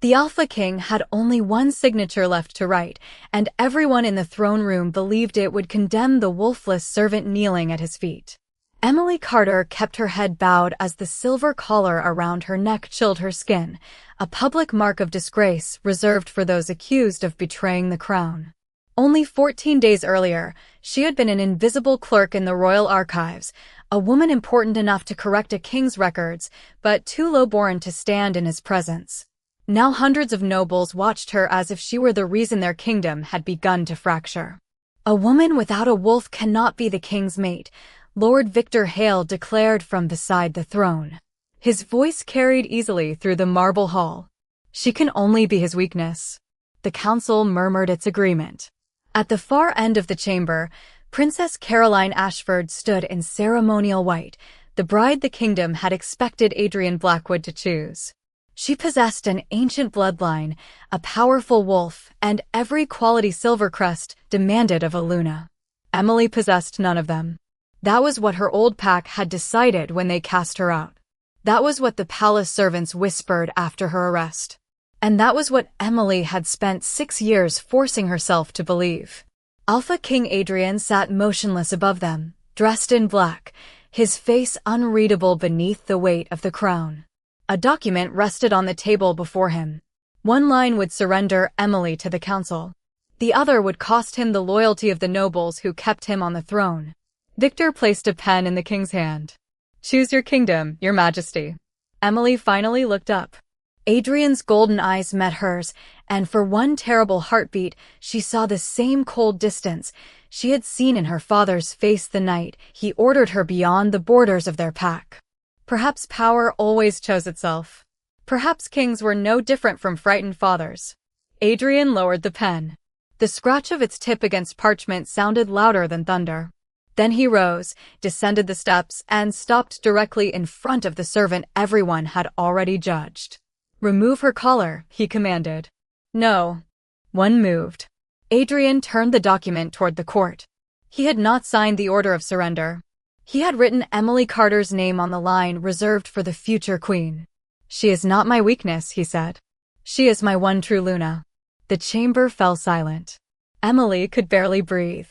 The Alpha King had only one signature left to write, and everyone in the throne room believed it would condemn the Wolfless servant kneeling at his feet. Emily Carter kept her head bowed as the silver collar around her neck chilled her skin, a public mark of disgrace reserved for those accused of betraying the crown. Only 14 days earlier, she had been an invisible clerk in the royal archives, a woman important enough to correct a king's records, but too low-born to stand in his presence. Now hundreds of nobles watched her as if she were the reason their kingdom had begun to fracture. "A woman without a wolf cannot be the king's mate," Lord Victor Hale declared from beside the throne. His voice carried easily through the marble hall. "She can only be his weakness." The council murmured its agreement. At the far end of the chamber, Princess Caroline Ashford stood in ceremonial white, the bride the kingdom had expected Adrian Blackwood to choose. She possessed an ancient bloodline, a powerful wolf, and every quality Silvercrest demanded of a Luna. Emily possessed none of them. That was what her old pack had decided when they cast her out. That was what the palace servants whispered after her arrest. And that was what Emily had spent 6 years forcing herself to believe. Alpha King Adrian sat motionless above them, dressed in black, his face unreadable beneath the weight of the crown. A document rested on the table before him. One line would surrender Emily to the council. The other would cost him the loyalty of the nobles who kept him on the throne. Victor placed a pen in the king's hand. "Choose your kingdom, your majesty." Emily finally looked up. Adrian's golden eyes met hers, and for one terrible heartbeat, she saw the same cold distance she had seen in her father's face the night he ordered her beyond the borders of their pack. Perhaps power always chose itself. Perhaps kings were no different from frightened fathers. Adrian lowered the pen. The scratch of its tip against parchment sounded louder than thunder. Then he rose, descended the steps, and stopped directly in front of the servant everyone had already judged. "Remove her collar," he commanded. "No." One moved. Adrian turned the document toward the court. He had not signed the order of surrender. He had written Emily Carter's name on the line reserved for the future queen. "She is not my weakness," he said. "She is my one true Luna." The chamber fell silent. Emily could barely breathe.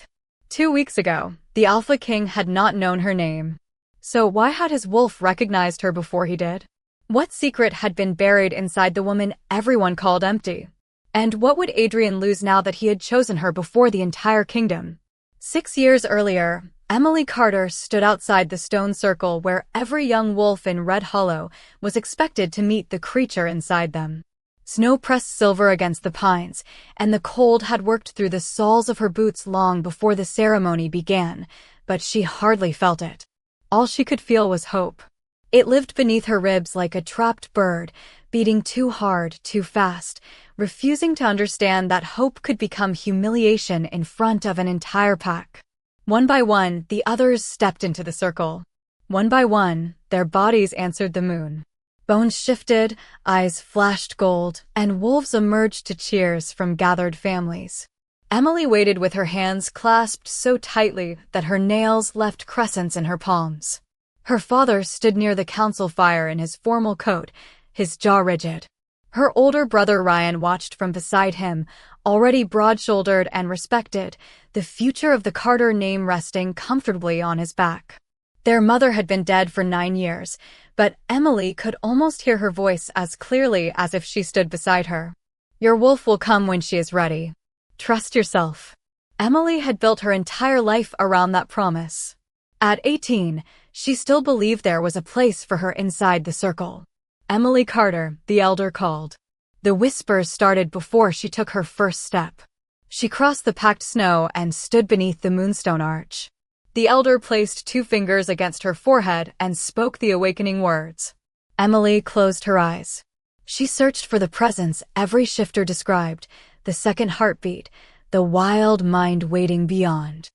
2 weeks ago, the Alpha King had not known her name. So why had his wolf recognized her before he did? What secret had been buried inside the woman everyone called empty? And what would Adrian lose now that he had chosen her before the entire kingdom? 6 years earlier, Emily Carter stood outside the stone circle where every young wolf in Red Hollow was expected to meet the creature inside them. Snow pressed silver against the pines, and the cold had worked through the soles of her boots long before the ceremony began, but she hardly felt it. All she could feel was hope. It lived beneath her ribs like a trapped bird, beating too hard, too fast, refusing to understand that hope could become humiliation in front of an entire pack. One by one, the others stepped into the circle. One by one, their bodies answered the moon. Bones shifted, eyes flashed gold, and wolves emerged to cheers from gathered families. Emily waited with her hands clasped so tightly that her nails left crescents in her palms. Her father stood near the council fire in his formal coat, his jaw rigid. Her older brother Ryan watched from beside him, already broad-shouldered and respected, the future of the Carter name resting comfortably on his back. Their mother had been dead for 9 years, but Emily could almost hear her voice as clearly as if she stood beside her. "Your wolf will come when she is ready. Trust yourself." Emily had built her entire life around that promise. At 18, she still believed there was a place for her inside the circle. "Emily Carter," the elder called. The whispers started before she took her first step. She crossed the packed snow and stood beneath the moonstone arch. The elder placed 2 fingers against her forehead and spoke the awakening words. Emily closed her eyes. She searched for the presence every shifter described, the second heartbeat, the wild mind waiting beyond.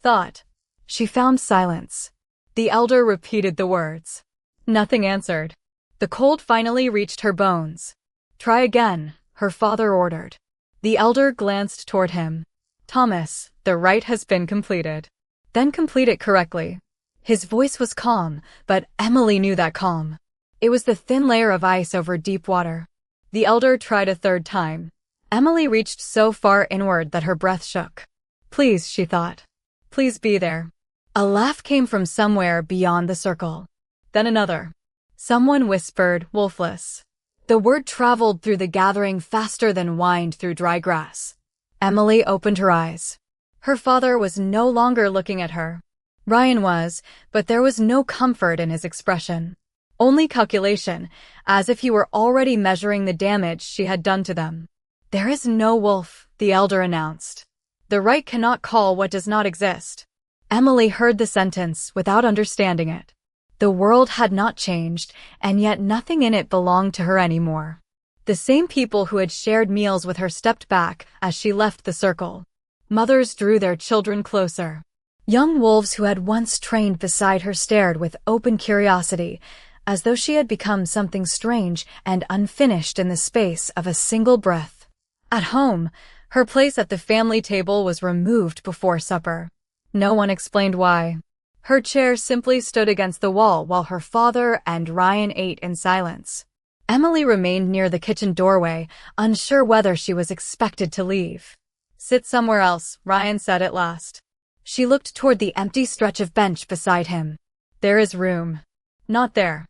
Thought. She found silence. The elder repeated the words. Nothing answered. The cold finally reached her bones. "Try again," her father ordered. The elder glanced toward him. "Thomas, the rite has been completed. Then complete it correctly." His voice was calm, but Emily knew that calm. It was the thin layer of ice over deep water. The elder tried a third time. Emily reached so far inward that her breath shook. Please, she thought. Please be there. A laugh came from somewhere beyond the circle. Then another. Someone whispered, Wolfless. The word traveled through the gathering faster than wind through dry grass. Emily opened her eyes. Her father was no longer looking at her. Ryan was, but there was no comfort in his expression. Only calculation, as if he were already measuring the damage she had done to them. There is no wolf, the elder announced. The right cannot call what does not exist. Emily heard the sentence without understanding it. The world had not changed, and yet nothing in it belonged to her anymore. The same people who had shared meals with her stepped back as she left the circle. Mothers drew their children closer. Young wolves who had once trained beside her stared with open curiosity, as though she had become something strange and unfinished in the space of a single breath. At home, her place at the family table was removed before supper. No one explained why. Her chair simply stood against the wall while her father and Ryan ate in silence. Emily remained near the kitchen doorway, unsure whether she was expected to leave. Sit somewhere else, Ryan said at last. She looked toward the empty stretch of bench beside him. There is room. Not there.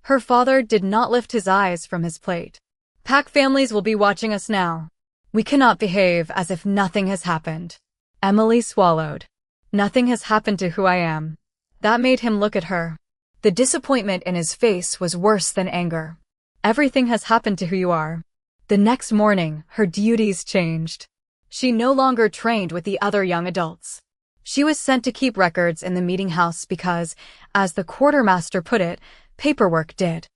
Her father did not lift his eyes from his plate. Pack families will be watching us now. We cannot behave as if nothing has happened. Emily swallowed. Nothing has happened to who I am. That made him look at her. The disappointment in his face was worse than anger. Everything has happened to who you are. The next morning, her duties changed. She no longer trained with the other young adults. She was sent to keep records in the meeting house because, as the quartermaster put it, paperwork did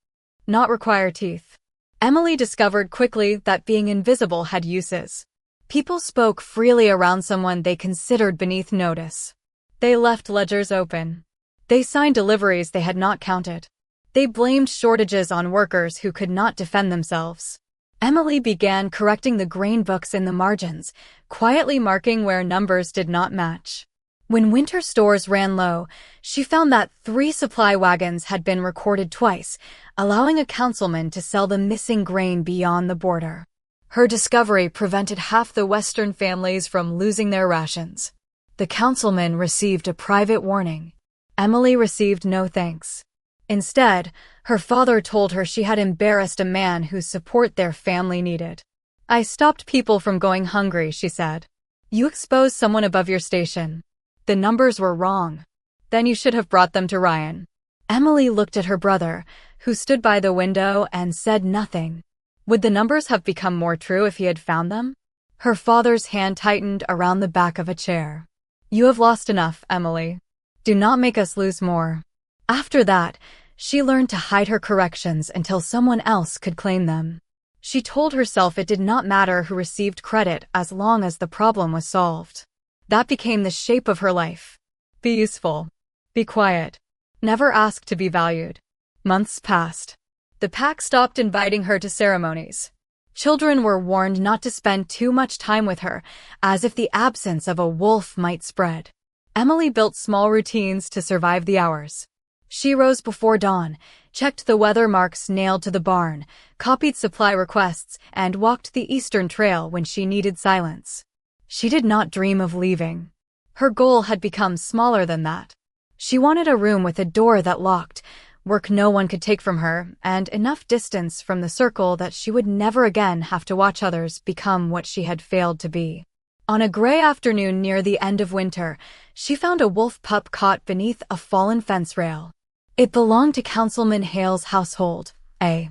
not require teeth. Emily discovered quickly that being invisible had uses. People spoke freely around someone they considered beneath notice. They left ledgers open. They signed deliveries they had not counted. They blamed shortages on workers who could not defend themselves. Emily began correcting the grain books in the margins, quietly marking where numbers did not match. When winter stores ran low, she found that 3 supply wagons had been recorded twice, allowing a councilman to sell the missing grain beyond the border. Her discovery prevented half the Western families from losing their rations. The councilman received a private warning. Emily received no thanks. Instead, her father told her she had embarrassed a man whose support their family needed. I stopped people from going hungry, she said. You exposed someone above your station. The numbers were wrong. Then you should have brought them to Ryan. Emily looked at her brother, who stood by the window and said nothing. Would the numbers have become more true if he had found them? Her father's hand tightened around the back of a chair. You have lost enough, Emily. Do not make us lose more. After that, she learned to hide her corrections until someone else could claim them. She told herself it did not matter who received credit as long as the problem was solved. That became the shape of her life. Be useful. Be quiet. Never ask to be valued. Months passed. The pack stopped inviting her to ceremonies. Children were warned not to spend too much time with her, as if the absence of a wolf might spread. Emily built small routines to survive the hours. She rose before dawn, checked the weather marks nailed to the barn, copied supply requests, and walked the Eastern Trail when she needed silence. She did not dream of leaving. Her goal had become smaller than that. She wanted a room with a door that locked, work no one could take from her, and enough distance from the circle that she would never again have to watch others become what she had failed to be. On a gray afternoon near the end of winter, she found a wolf pup caught beneath a fallen fence rail. It belonged to Councilman Hale's household, a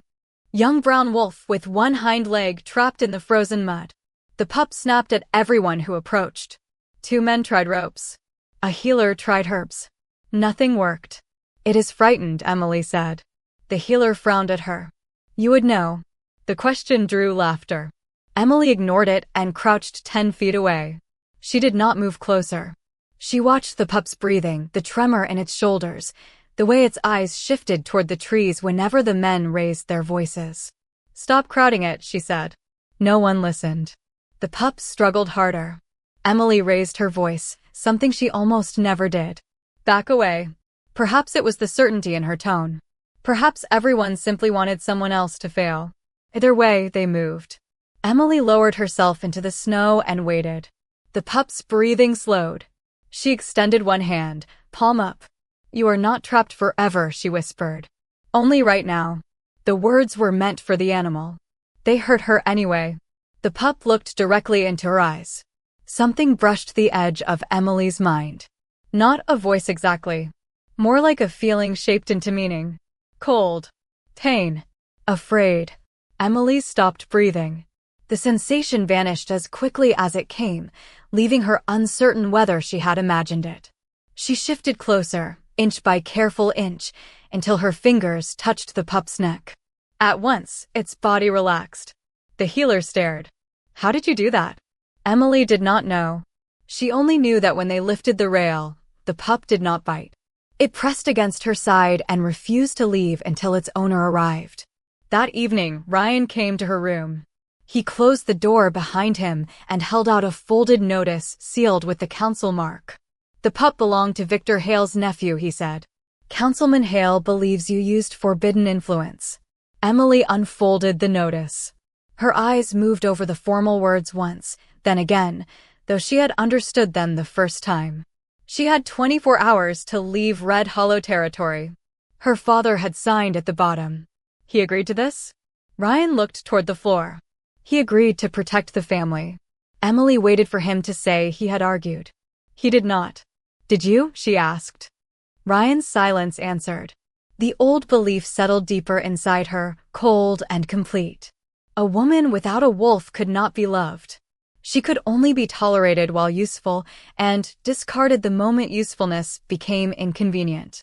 young brown wolf with one hind leg trapped in the frozen mud. The pup snapped at everyone who approached. 2 men tried ropes. A healer tried herbs. Nothing worked. It is frightened, Emily said. The healer frowned at her. You would know. The question drew laughter. Emily ignored it and crouched 10 feet away. She did not move closer. She watched the pup's breathing, the tremor in its shoulders, the way its eyes shifted toward the trees whenever the men raised their voices. Stop crowding it, she said. No one listened. The pup struggled harder. Emily raised her voice, something she almost never did. Back away. Perhaps it was the certainty in her tone. Perhaps everyone simply wanted someone else to fail. Either way, they moved. Emily lowered herself into the snow and waited. The pup's breathing slowed. She extended one hand, palm up. "You are not trapped forever," she whispered. "Only right now." The words were meant for the animal. They hurt her anyway. The pup looked directly into her eyes. Something brushed the edge of Emily's mind. Not a voice exactly. More like a feeling shaped into meaning. Cold. Pain. Afraid. Emily stopped breathing. The sensation vanished as quickly as it came, leaving her uncertain whether she had imagined it. She shifted closer, inch by careful inch, until her fingers touched the pup's neck. At once, its body relaxed. The healer stared. "How did you do that?" Emily did not know. She only knew that when they lifted the rail, the pup did not bite. It pressed against her side and refused to leave until its owner arrived. That evening, Ryan came to her room. He closed the door behind him and held out a folded notice sealed with the council mark. "The pup belonged to Victor Hale's nephew," he said. "Councilman Hale believes you used forbidden influence." Emily unfolded the notice. Her eyes moved over the formal words once, then again, though she had understood them the first time. She had 24 hours to leave Red Hollow territory. Her father had signed at the bottom. He agreed to this? Ryan looked toward the floor. He agreed to protect the family. Emily waited for him to say he had argued. He did not. "Did you?" she asked. Ryan's silence answered. The old belief settled deeper inside her, cold and complete. A woman without a wolf could not be loved. She could only be tolerated while useful, and discarded the moment usefulness became inconvenient.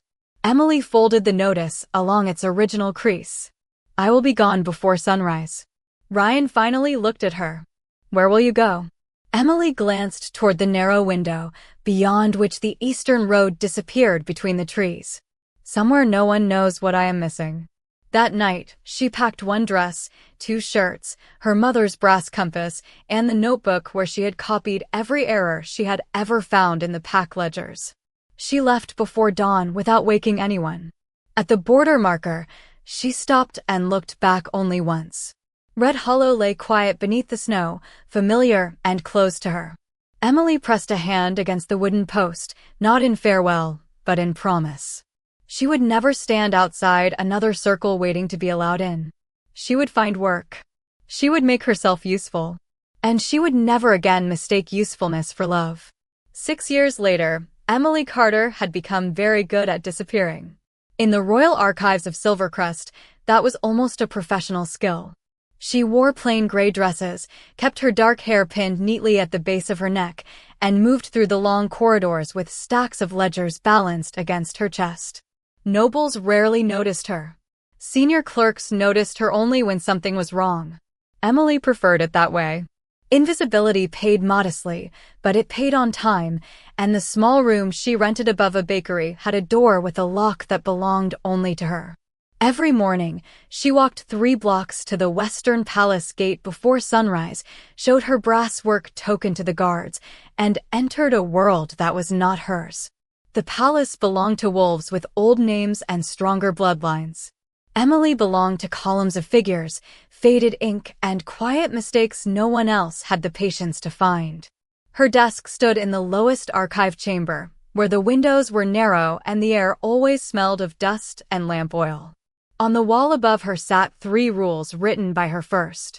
Emily folded the notice along its original crease. "I will be gone before sunrise." Ryan finally looked at her. "Where will you go?" Emily glanced toward the narrow window, beyond which the eastern road disappeared between the trees. "Somewhere no one knows what I am missing." That night, she packed one dress, 2 shirts, her mother's brass compass, and the notebook where she had copied every error she had ever found in the pack ledgers. She left before dawn without waking anyone. At the border marker, she stopped and looked back only once. Red Hollow lay quiet beneath the snow, familiar and close to her. Emily pressed a hand against the wooden post, not in farewell, but in promise. She would never stand outside another circle waiting to be allowed in. She would find work. She would make herself useful. And she would never again mistake usefulness for love. 6 years later, Emily Carter had become very good at disappearing. In the Royal Archives of Silvercrest, that was almost a professional skill. She wore plain gray dresses, kept her dark hair pinned neatly at the base of her neck, and moved through the long corridors with stacks of ledgers balanced against her chest. Nobles rarely noticed her. Senior clerks noticed her only when something was wrong. Emily preferred it that way. Invisibility paid modestly, but it paid on time, and the small room she rented above a bakery had a door with a lock that belonged only to her. Every morning, she walked 3 blocks to the Western Palace gate before sunrise, showed her brasswork token to the guards, and entered a world that was not hers. The palace belonged to wolves with old names and stronger bloodlines. Emily belonged to columns of figures, faded ink, and quiet mistakes no one else had the patience to find. Her desk stood in the lowest archive chamber, where the windows were narrow and the air always smelled of dust and lamp oil. On the wall above her sat 3 rules written by her first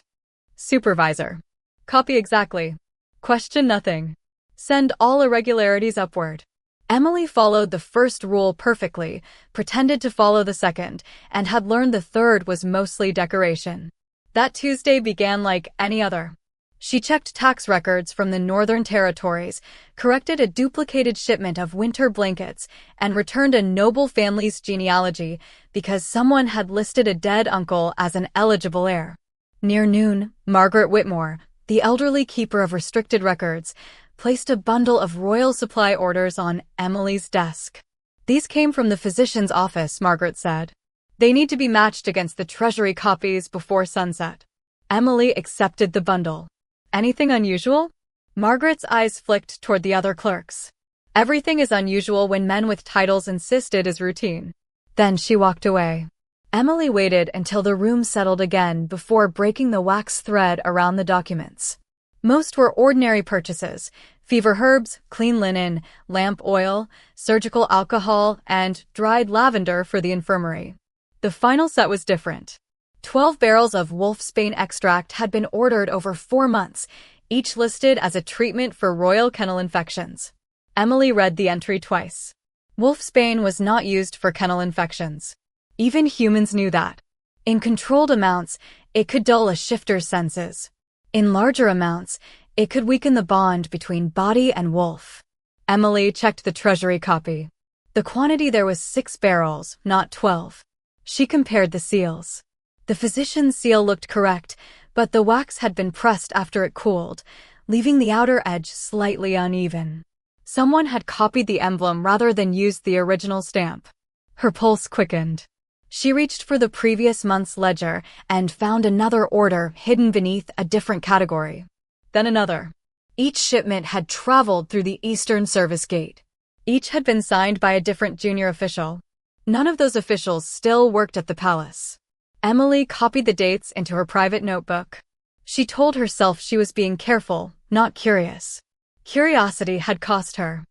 supervisor. Copy exactly. Question nothing. Send all irregularities upward. Emily followed the first rule perfectly, pretended to follow the second, and had learned the third was mostly decoration. That Tuesday began like any other. She checked tax records from the Northern Territories, corrected a duplicated shipment of winter blankets, and returned a noble family's genealogy because someone had listed a dead uncle as an eligible heir. Near noon, Margaret Whitmore, the elderly keeper of restricted records, placed a bundle of royal supply orders on Emily's desk. "These came from the physician's office," Margaret said. "They need to be matched against the treasury copies before sunset." Emily accepted the bundle. "Anything unusual?" Margaret's eyes flicked toward the other clerks. "Everything is unusual when men with titles insist it is routine." Then she walked away. Emily waited until the room settled again before breaking the wax thread around the documents. Most were ordinary purchases: fever herbs, clean linen, lamp oil, surgical alcohol, and dried lavender for the infirmary. The final set was different. 12 barrels of wolfsbane extract had been ordered over 4 months, each listed as a treatment for royal kennel infections. Emily read the entry twice. Wolfsbane was not used for kennel infections. Even humans knew that. In controlled amounts, it could dull a shifter's senses. In larger amounts, it could weaken the bond between body and wolf. Emily checked the treasury copy. The quantity there was 6 barrels, not 12. She compared the seals. The physician's seal looked correct, but the wax had been pressed after it cooled, leaving the outer edge slightly uneven. Someone had copied the emblem rather than used the original stamp. Her pulse quickened. She reached for the previous month's ledger and found another order hidden beneath a different category. Then another. Each shipment had traveled through the Eastern Service Gate. Each had been signed by a different junior official. None of those officials still worked at the palace. Emily copied the dates into her private notebook. She told herself she was being careful, not curious. Curiosity had cost her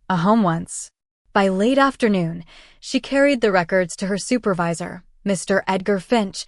a home once. By late afternoon, she carried the records to her supervisor, Mr. Edgar Finch,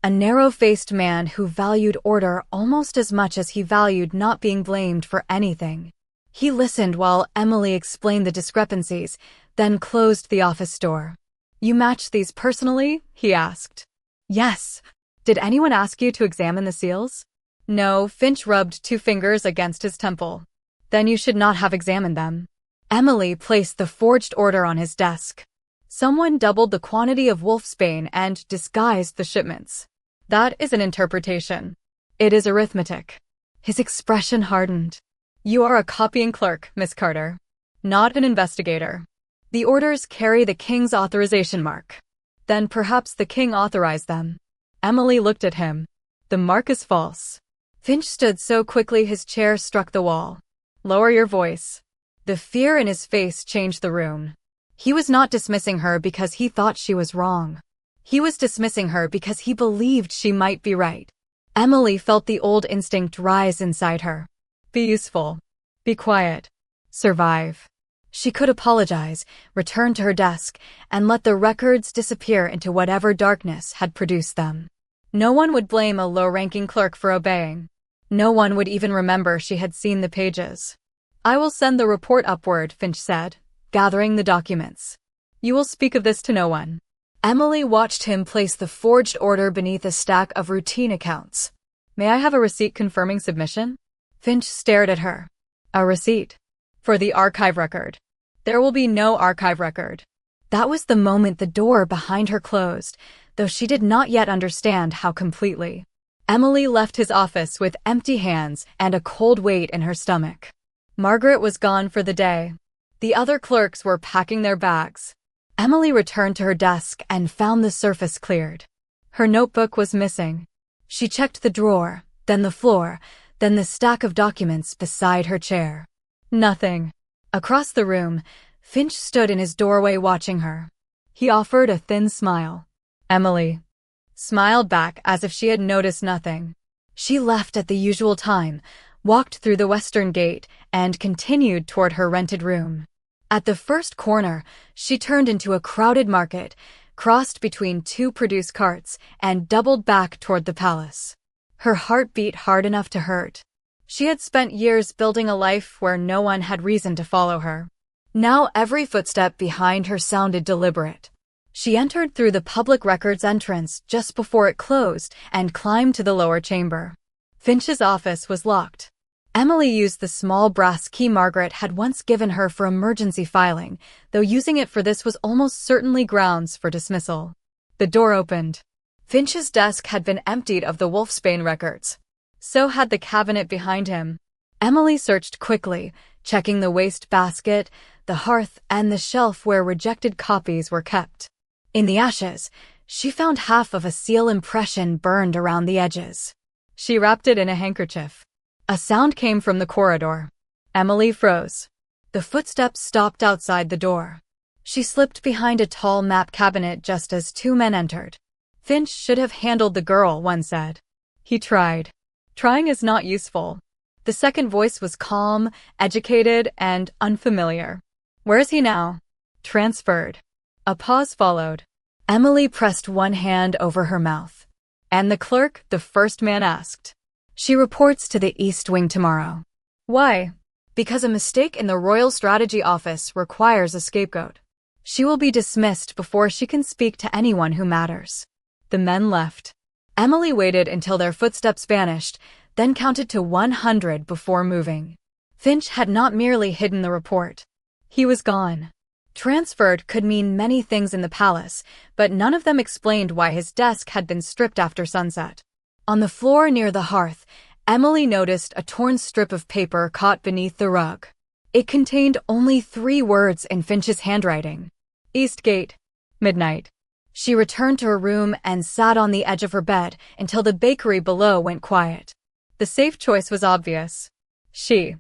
a narrow-faced man who valued order almost as much as he valued not being blamed for anything. He listened while Emily explained the discrepancies, then closed the office door. "You matched these personally?" he asked. "Yes." "Did anyone ask you to examine the seals?" "No." Finch rubbed 2 fingers against his temple. "Then you should not have examined them." Emily placed the forged order on his desk. Someone doubled the quantity of wolfsbane and disguised the shipments. That is an interpretation. It is arithmetic. His expression hardened. "You are a copying clerk, Miss Carter, not an investigator. The orders carry the king's authorization mark." "Then perhaps the king authorized them." Emily looked at him. "The mark is false." Finch stood so quickly his chair struck the wall. "Lower your voice." The fear in his face changed the room. He was not dismissing her because he thought she was wrong. He was dismissing her because he believed she might be right. Emily felt the old instinct rise inside her. Be useful. Be quiet. Survive. She could apologize, return to her desk, and let the records disappear into whatever darkness had produced them. No one would blame a low-ranking clerk for obeying. No one would even remember she had seen the pages. "I will send the report upward," Finch said, gathering the documents. "You will speak of this to no one." Emily watched him place the forged order beneath a stack of routine accounts. "May I have a receipt confirming submission?" Finch stared at her. "A receipt? For the archive record." "There will be no archive record." That was the moment the door behind her closed, though she did not yet understand how completely. Emily left his office with empty hands and a cold weight in her stomach. Margaret was gone for the day. The other clerks were packing their bags. Emily returned to her desk and found the surface cleared. Her notebook was missing. She checked the drawer, then the floor, then the stack of documents beside her chair. Nothing. Across the room, Finch stood in his doorway watching her. He offered a thin smile. Emily smiled back as if she had noticed nothing. She left at the usual time, walked through the western gate, and continued toward her rented room. At the first corner, she turned into a crowded market, crossed between 2 produce carts, and doubled back toward the palace. Her heart beat hard enough to hurt. She had spent years building a life where no one had reason to follow her. Now every footstep behind her sounded deliberate. She entered through the public records entrance just before it closed and climbed to the lower chamber. Finch's office was locked. Emily used the small brass key Margaret had once given her for emergency filing, though using it for this was almost certainly grounds for dismissal. The door opened. Finch's desk had been emptied of the wolfsbane records. So had the cabinet behind him. Emily searched quickly, checking the waste basket, the hearth, and the shelf where rejected copies were kept. In the ashes, she found half of a seal impression burned around the edges. She wrapped it in a handkerchief. A sound came from the corridor. Emily froze. The footsteps stopped outside the door. She slipped behind a tall map cabinet just as 2 men entered. Finch should have handled the girl, one said. He tried. Trying is not useful. The second voice was calm, educated, and unfamiliar. Where is he now? Transferred. A pause followed. Emily pressed one hand over her mouth. And the clerk, the first man asked. She reports to the East Wing tomorrow. Why? Because a mistake in the Royal Strategy Office requires a scapegoat. She will be dismissed before she can speak to anyone who matters. The men left. Emily waited until their footsteps vanished, then counted to 100 before moving. Finch had not merely hidden the report. He was gone. Transferred could mean many things in the palace, but none of them explained why his desk had been stripped after sunset. On the floor near the hearth, Emily noticed a torn strip of paper caught beneath the rug. It contained only 3 words in Finch's handwriting. Eastgate. Midnight. She returned to her room and sat on the edge of her bed until the bakery below went quiet. The safe choice was obvious. She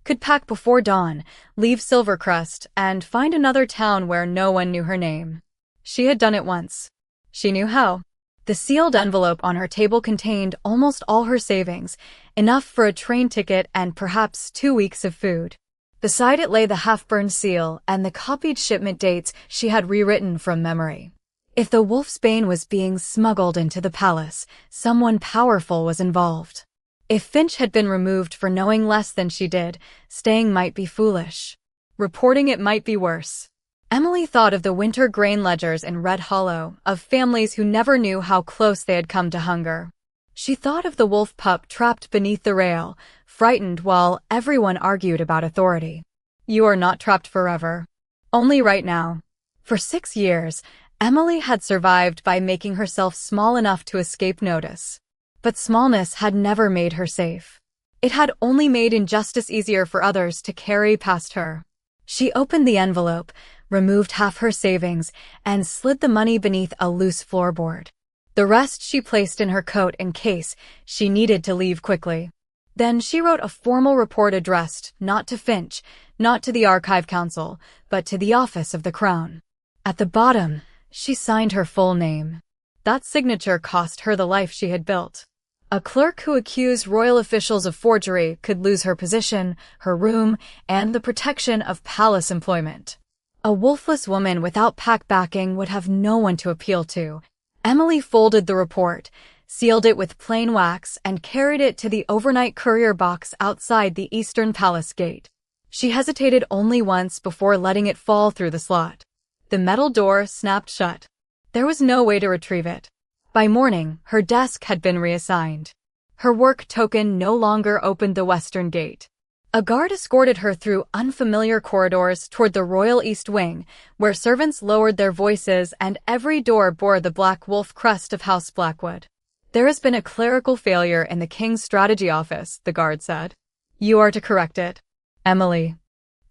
could pack before dawn, leave Silvercrest, and find another town where no one knew her name. She had done it once. She knew how. The sealed envelope on her table contained almost all her savings, enough for a train ticket and perhaps 2 weeks of food. Beside it lay the half-burned seal and the copied shipment dates she had rewritten from memory. If the Wolfsbane was being smuggled into the palace, someone powerful was involved. If Finch had been removed for knowing less than she did, staying might be foolish. Reporting it might be worse. Emily thought of the winter grain ledgers in Red Hollow, of families who never knew how close they had come to hunger. She thought of the wolf pup trapped beneath the rail, frightened while everyone argued about authority. You are not trapped forever. Only right now. For 6 years, Emily had survived by making herself small enough to escape notice. But smallness had never made her safe. It had only made injustice easier for others to carry past her. She opened the envelope, removed half her savings, and slid the money beneath a loose floorboard. The rest she placed in her coat in case she needed to leave quickly. Then she wrote a formal report addressed not to Finch, not to the Archive Council, but to the Office of the Crown. At the bottom, she signed her full name. That signature cost her the life she had built. A clerk who accused royal officials of forgery could lose her position, her room, and the protection of palace employment. A wolfless woman without pack backing would have no one to appeal to. Emily folded the report, sealed it with plain wax, and carried it to the overnight courier box outside the eastern palace gate. She hesitated only once before letting it fall through the slot. The metal door snapped shut. There was no way to retrieve it. By morning, her desk had been reassigned. Her work token no longer opened the western gate. A guard escorted her through unfamiliar corridors toward the Royal East Wing, where servants lowered their voices and every door bore the Black Wolf crest of House Blackwood. There has been a clerical failure in the King's Strategy Office, the guard said. You are to correct it. Emily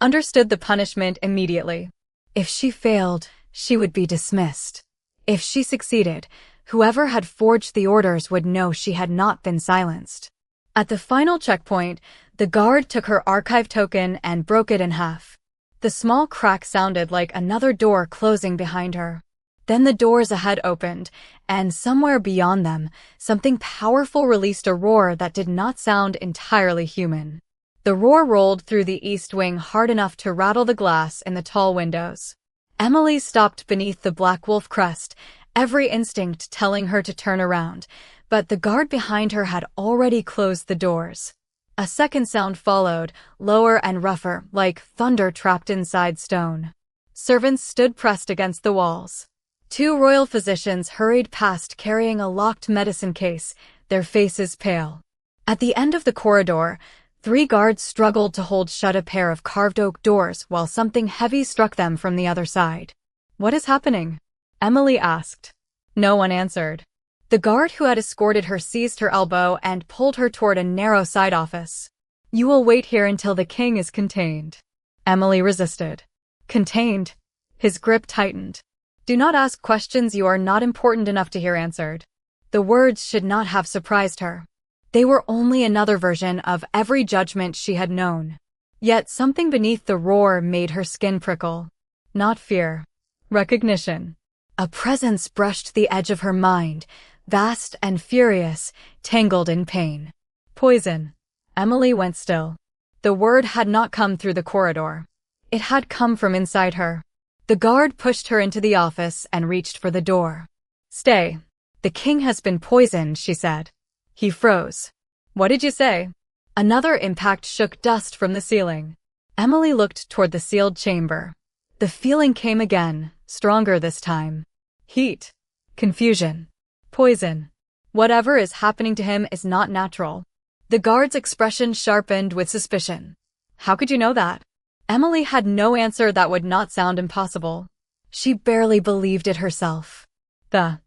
understood the punishment immediately. If she failed, she would be dismissed. If she succeeded, whoever had forged the orders would know she had not been silenced. At the final checkpoint, the guard took her archive token and broke it in half. The small crack sounded like another door closing behind her. Then the doors ahead opened, and somewhere beyond them, something powerful released a roar that did not sound entirely human. The roar rolled through the East Wing hard enough to rattle the glass in the tall windows. Emily stopped beneath the Black Wolf crest, every instinct telling her to turn around, but the guard behind her had already closed the doors. A second sound followed, lower and rougher, like thunder trapped inside stone. Servants stood pressed against the walls. 2 royal physicians hurried past carrying a locked medicine case, their faces pale. At the end of the corridor, 3 guards struggled to hold shut a pair of carved oak doors while something heavy struck them from the other side. What is happening? Emily asked. No one answered. The guard who had escorted her seized her elbow and pulled her toward a narrow side office. You will wait here until the king is contained. Emily resisted. Contained? His grip tightened. Do not ask questions you are not important enough to hear answered. The words should not have surprised her. They were only another version of every judgment she had known. Yet something beneath the roar made her skin prickle. Not fear. Recognition. A presence brushed the edge of her mind, vast and furious, tangled in pain. Poison. Emily went still. The word had not come through the corridor. It had come from inside her. The guard pushed her into the office and reached for the door. "Stay. The king has been poisoned," she said. He froze. "What did you say?" Another impact shook dust from the ceiling. Emily looked toward the sealed chamber. The feeling came again, stronger this time. Heat. Confusion. Poison. Whatever is happening to him is not natural. The guard's expression sharpened with suspicion. "How could you know that?" Emily had no answer that would not sound impossible. She barely believed it herself. "The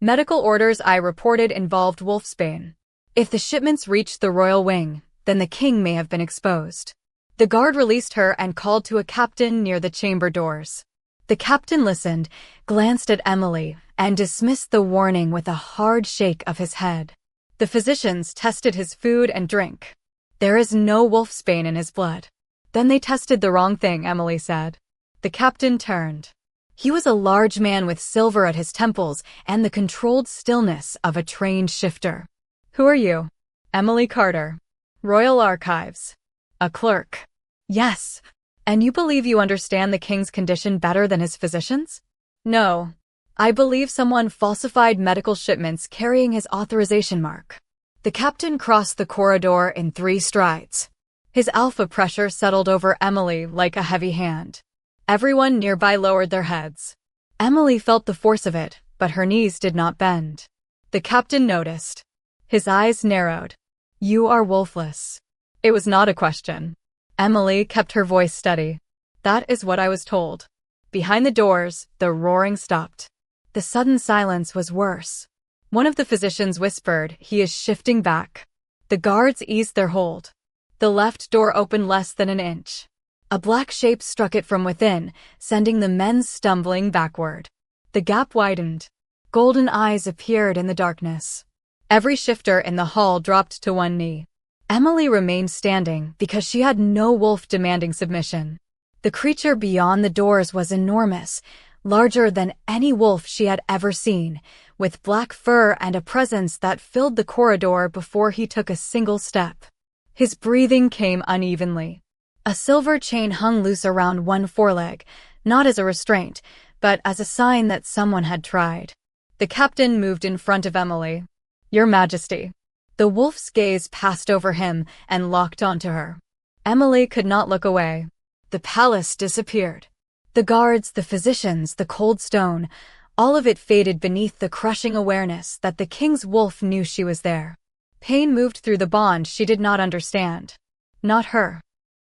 medical orders I reported involved wolfsbane. If the shipments reached the royal wing, then the king may have been exposed." The guard released her and called to a captain near the chamber doors. The captain listened, glanced at Emily, and dismissed the warning with a hard shake of his head. The physicians tested his food and drink. "There is no wolfsbane in his blood." "Then they tested the wrong thing," Emily said. The captain turned. He was a large man with silver at his temples and the controlled stillness of a trained shifter. "Who are you?" "Emily Carter. Royal Archives." "A clerk." "Yes. And you believe you understand the king's condition better than his physicians?" "No. I believe someone falsified medical shipments carrying his authorization mark." The captain crossed the corridor in 3 strides. His alpha pressure settled over Emily like a heavy hand. Everyone nearby lowered their heads. Emily felt the force of it, but her knees did not bend. The captain noticed. His eyes narrowed. "You are Wolfless." It was not a question. Emily kept her voice steady. "That is what I was told." Behind the doors, the roaring stopped. The sudden silence was worse. One of the physicians whispered, "He is shifting back." The guards eased their hold. The left door opened less than an inch. A black shape struck it from within, sending the men stumbling backward. The gap widened. Golden eyes appeared in the darkness. Every shifter in the hall dropped to one knee. Emily remained standing because she had no wolf demanding submission. The creature beyond the doors was enormous, larger than any wolf she had ever seen, with black fur and a presence that filled the corridor before he took a single step. His breathing came unevenly. A silver chain hung loose around one foreleg, not as a restraint, but as a sign that someone had tried. The captain moved in front of Emily. "Your Majesty." The wolf's gaze passed over him and locked onto her. Emily could not look away. The palace disappeared. The guards, the physicians, the cold stone, all of it faded beneath the crushing awareness that the king's wolf knew she was there. Pain moved through the bond she did not understand. Not her.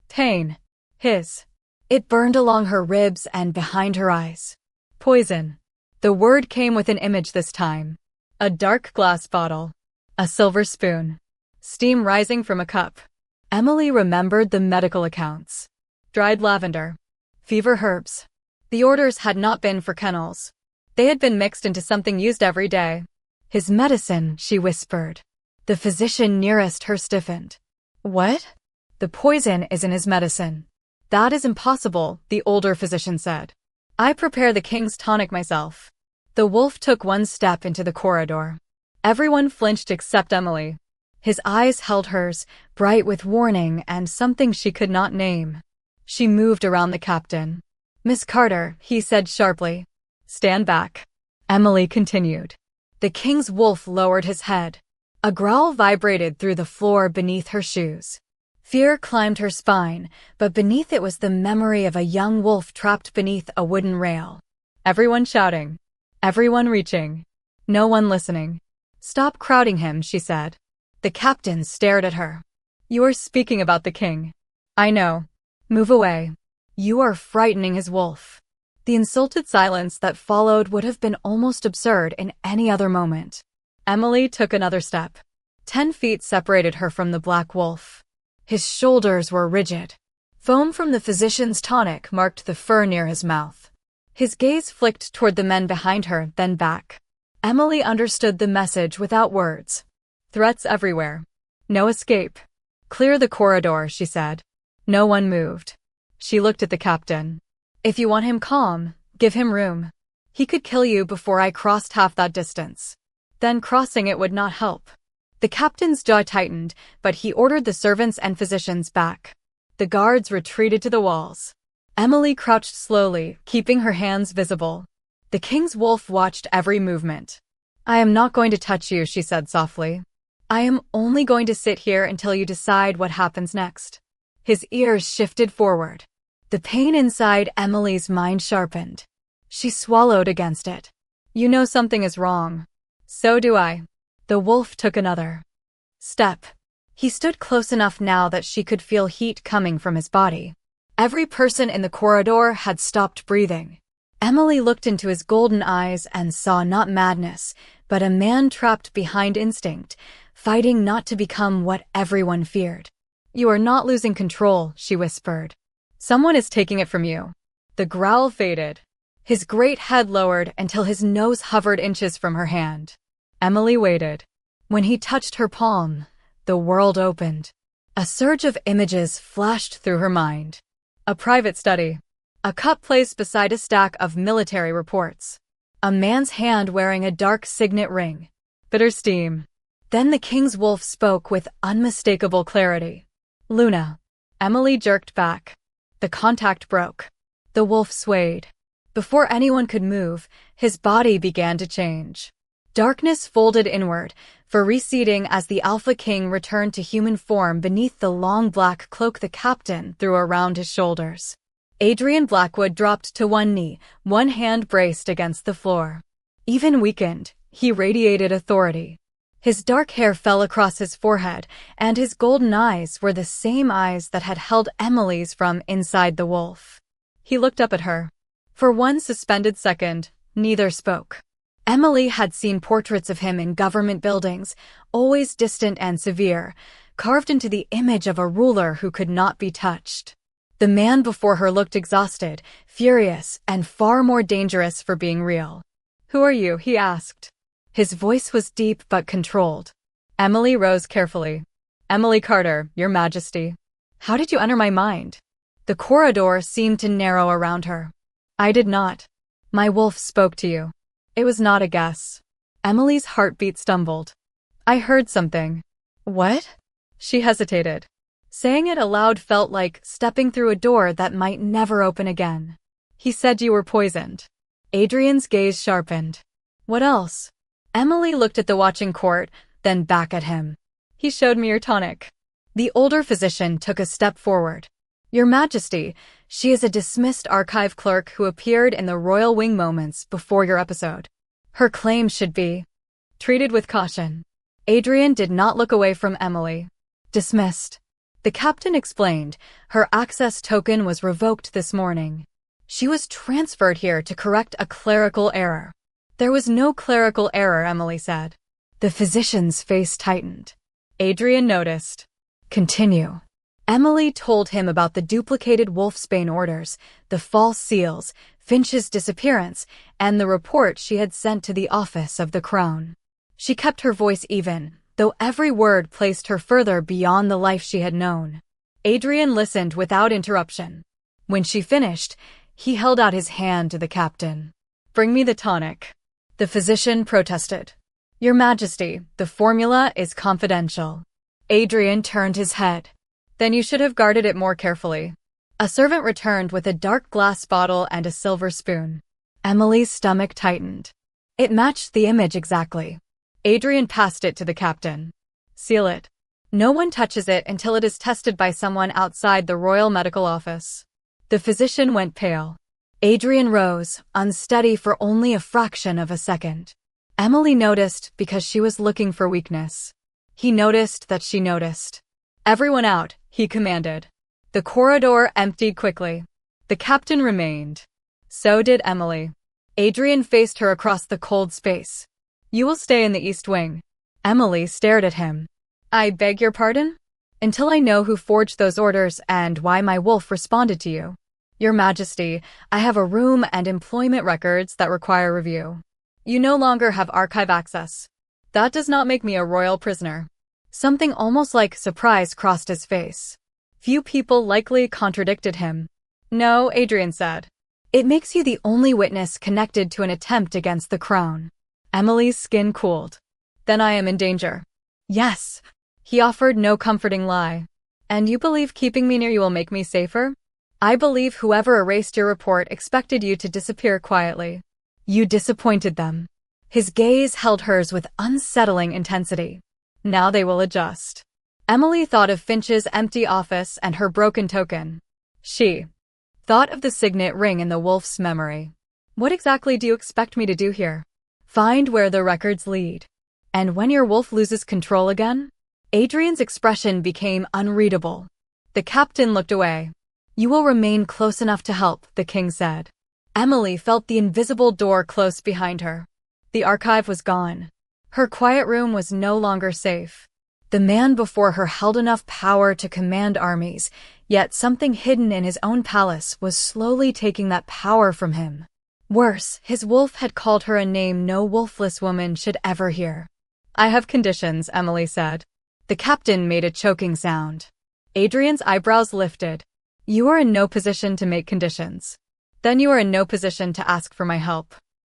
Pain. His. It burned along her ribs and behind her eyes. Poison. The word came with an image this time. A dark glass bottle. A silver spoon. Steam rising from a cup. Emily remembered the medical accounts. Dried lavender. Fever herbs. The orders had not been for kennels. They had been mixed into something used every day. "His medicine," she whispered. The physician nearest her stiffened. "What?" "The poison is in his medicine." "That is impossible," the older physician said. "I prepare the king's tonic myself." The wolf took one step into the corridor. Everyone flinched except Emily. His eyes held hers, bright with warning and something she could not name. She moved around the captain. "Miss Carter," he said sharply. "Stand back." Emily continued. The king's wolf lowered his head. A growl vibrated through the floor beneath her shoes. Fear climbed her spine, but beneath it was the memory of a young wolf trapped beneath a wooden rail. Everyone shouting. Everyone reaching. No one listening. "Stop crowding him," she said. The captain stared at her. "You are speaking about the king." "I know. Move away. You are frightening his wolf." The insulted silence that followed would have been almost absurd in any other moment. Emily took another step. 10 feet separated her from the black wolf. His shoulders were rigid. Foam from the physician's tonic marked the fur near his mouth. His gaze flicked toward the men behind her, then back. Emily understood the message without words. Threats everywhere. No escape. "Clear the corridor," she said. No one moved. She looked at the captain. "If you want him calm, give him room." He could kill you before I crossed half that distance. Then crossing it would not help. The captain's jaw tightened, but he ordered the servants and physicians back. The guards retreated to the walls. Emily crouched slowly, keeping her hands visible. The king's wolf watched every movement. I am not going to touch you, she said softly. I am only going to sit here until you decide what happens next. His ears shifted forward. The pain inside Emily's mind sharpened. She swallowed against it. You know something is wrong. So do I. The wolf took another step. He stood close enough now that she could feel heat coming from his body. Every person in the corridor had stopped breathing. Emily looked into his golden eyes and saw not madness, but a man trapped behind instinct, fighting not to become what everyone feared. You are not losing control, she whispered. Someone is taking it from you. The growl faded. His great head lowered until his nose hovered inches from her hand. Emily waited. When he touched her palm, the world opened. A surge of images flashed through her mind. A private study. A cup placed beside a stack of military reports. A man's hand wearing a dark signet ring. Bitter steam. Then the king's wolf spoke with unmistakable clarity. Luna. Emily jerked back. The contact broke. The wolf swayed. Before anyone could move, his body began to change. Darkness folded inward, for receding as the Alpha King returned to human form beneath the long black cloak the captain threw around his shoulders. Adrian Blackwood dropped to one knee, one hand braced against the floor. Even weakened, he radiated authority. His dark hair fell across his forehead, and his golden eyes were the same eyes that had held Emily's from inside the wolf. He looked up at her. For one suspended second, neither spoke. Emily had seen portraits of him in government buildings, always distant and severe, carved into the image of a ruler who could not be touched. The man before her looked exhausted, furious, and far more dangerous for being real. Who are you? He asked. His voice was deep but controlled. Emily rose carefully. Emily Carter, Your Majesty. How did you enter my mind? The corridor seemed to narrow around her. I did not. My wolf spoke to you. It was not a guess. Emily's heartbeat stumbled. I heard something. What? She hesitated. Saying it aloud felt like stepping through a door that might never open again. He said you were poisoned. Adrian's gaze sharpened. What else? Emily looked at the watching court, then back at him. He showed me your tonic. The older physician took a step forward. Your Majesty, she is a dismissed archive clerk who appeared in the Royal Wing moments before your episode. Her claim should be treated with caution. Adrian did not look away from Emily. Dismissed. The captain explained, her access token was revoked this morning. She was transferred here to correct a clerical error. There was no clerical error, Emily said. The physician's face tightened. Adrian noticed. Continue. Emily told him about the duplicated Wolfsbane orders, the false seals, Finch's disappearance, and the report she had sent to the office of the Crown. She kept her voice even, though every word placed her further beyond the life she had known. Adrian listened without interruption. When she finished, he held out his hand to the captain. Bring me the tonic. The physician protested. Your Majesty, the formula is confidential. Adrian turned his head. Then you should have guarded it more carefully. A servant returned with a dark glass bottle and a silver spoon. Emily's stomach tightened. It matched the image exactly. Adrian passed it to the captain. Seal it. No one touches it until it is tested by someone outside the Royal Medical Office. The physician went pale. Adrian rose, unsteady for only a fraction of a second. Emily noticed because she was looking for weakness. He noticed that she noticed. Everyone out, he commanded. The corridor emptied quickly. The captain remained. So did Emily. Adrian faced her across the cold space. You will stay in the East Wing. Emily stared at him. I beg your pardon? Until I know who forged those orders and why my wolf responded to you. Your Majesty, I have a room and employment records that require review. You no longer have archive access. That does not make me a royal prisoner. Something almost like surprise crossed his face. Few people likely contradicted him. No, Adrian said. It makes you the only witness connected to an attempt against the crown. Emily's skin cooled. Then I am in danger. Yes. He offered no comforting lie. And you believe keeping me near you will make me safer? I believe whoever erased your report expected you to disappear quietly. You disappointed them. His gaze held hers with unsettling intensity. Now they will adjust. Emily thought of Finch's empty office and her broken token. She thought of the signet ring in the wolf's memory. What exactly do you expect me to do here? Find where the records lead. And when your wolf loses control again? Adrian's expression became unreadable. The captain looked away. You will remain close enough to help, the king said. Emily felt the invisible door close behind her. The archive was gone. Her quiet room was no longer safe. The man before her held enough power to command armies, yet something hidden in his own palace was slowly taking that power from him. Worse, his wolf had called her a name no wolfless woman should ever hear. I have conditions, Emily said. The captain made a choking sound. Adrian's eyebrows lifted. You are in no position to make conditions. Then you are in no position to ask for my help.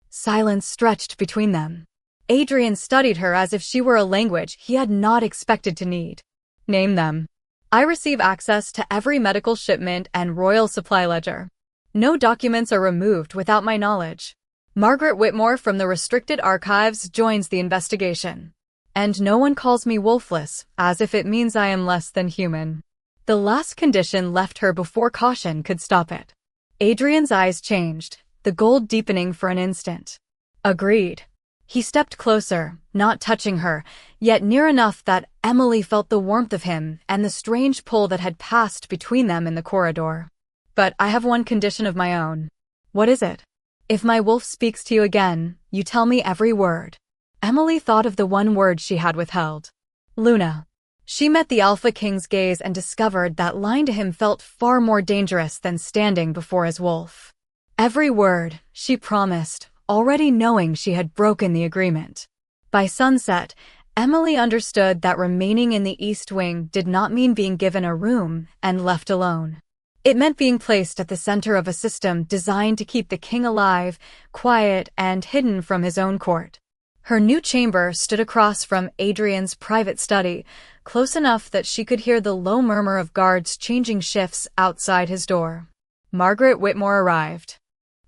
Silence stretched between them. Adrian studied her as if she were a language he had not expected to need. Name them. I receive access to every medical shipment and royal supply ledger. No documents are removed without my knowledge. Margaret Whitmore from the restricted archives joins the investigation. And no one calls me Wolfless, as if it means I am less than human. The last condition left her before caution could stop it. Adrian's eyes changed, the gold deepening for an instant. Agreed. He stepped closer, not touching her, yet near enough that Emily felt the warmth of him and the strange pull that had passed between them in the corridor. But I have one condition of my own. What is it? If my wolf speaks to you again, you tell me every word. Emily thought of the one word she had withheld. Luna. She met the Alpha King's gaze and discovered that lying to him felt far more dangerous than standing before his wolf. Every word, she promised, already knowing she had broken the agreement. By sunset, Emily understood that remaining in the East Wing did not mean being given a room and left alone. It meant being placed at the center of a system designed to keep the king alive, quiet, and hidden from his own court. Her new chamber stood across from Adrian's private study, close enough that she could hear the low murmur of guards changing shifts outside his door. Margaret Whitmore arrived.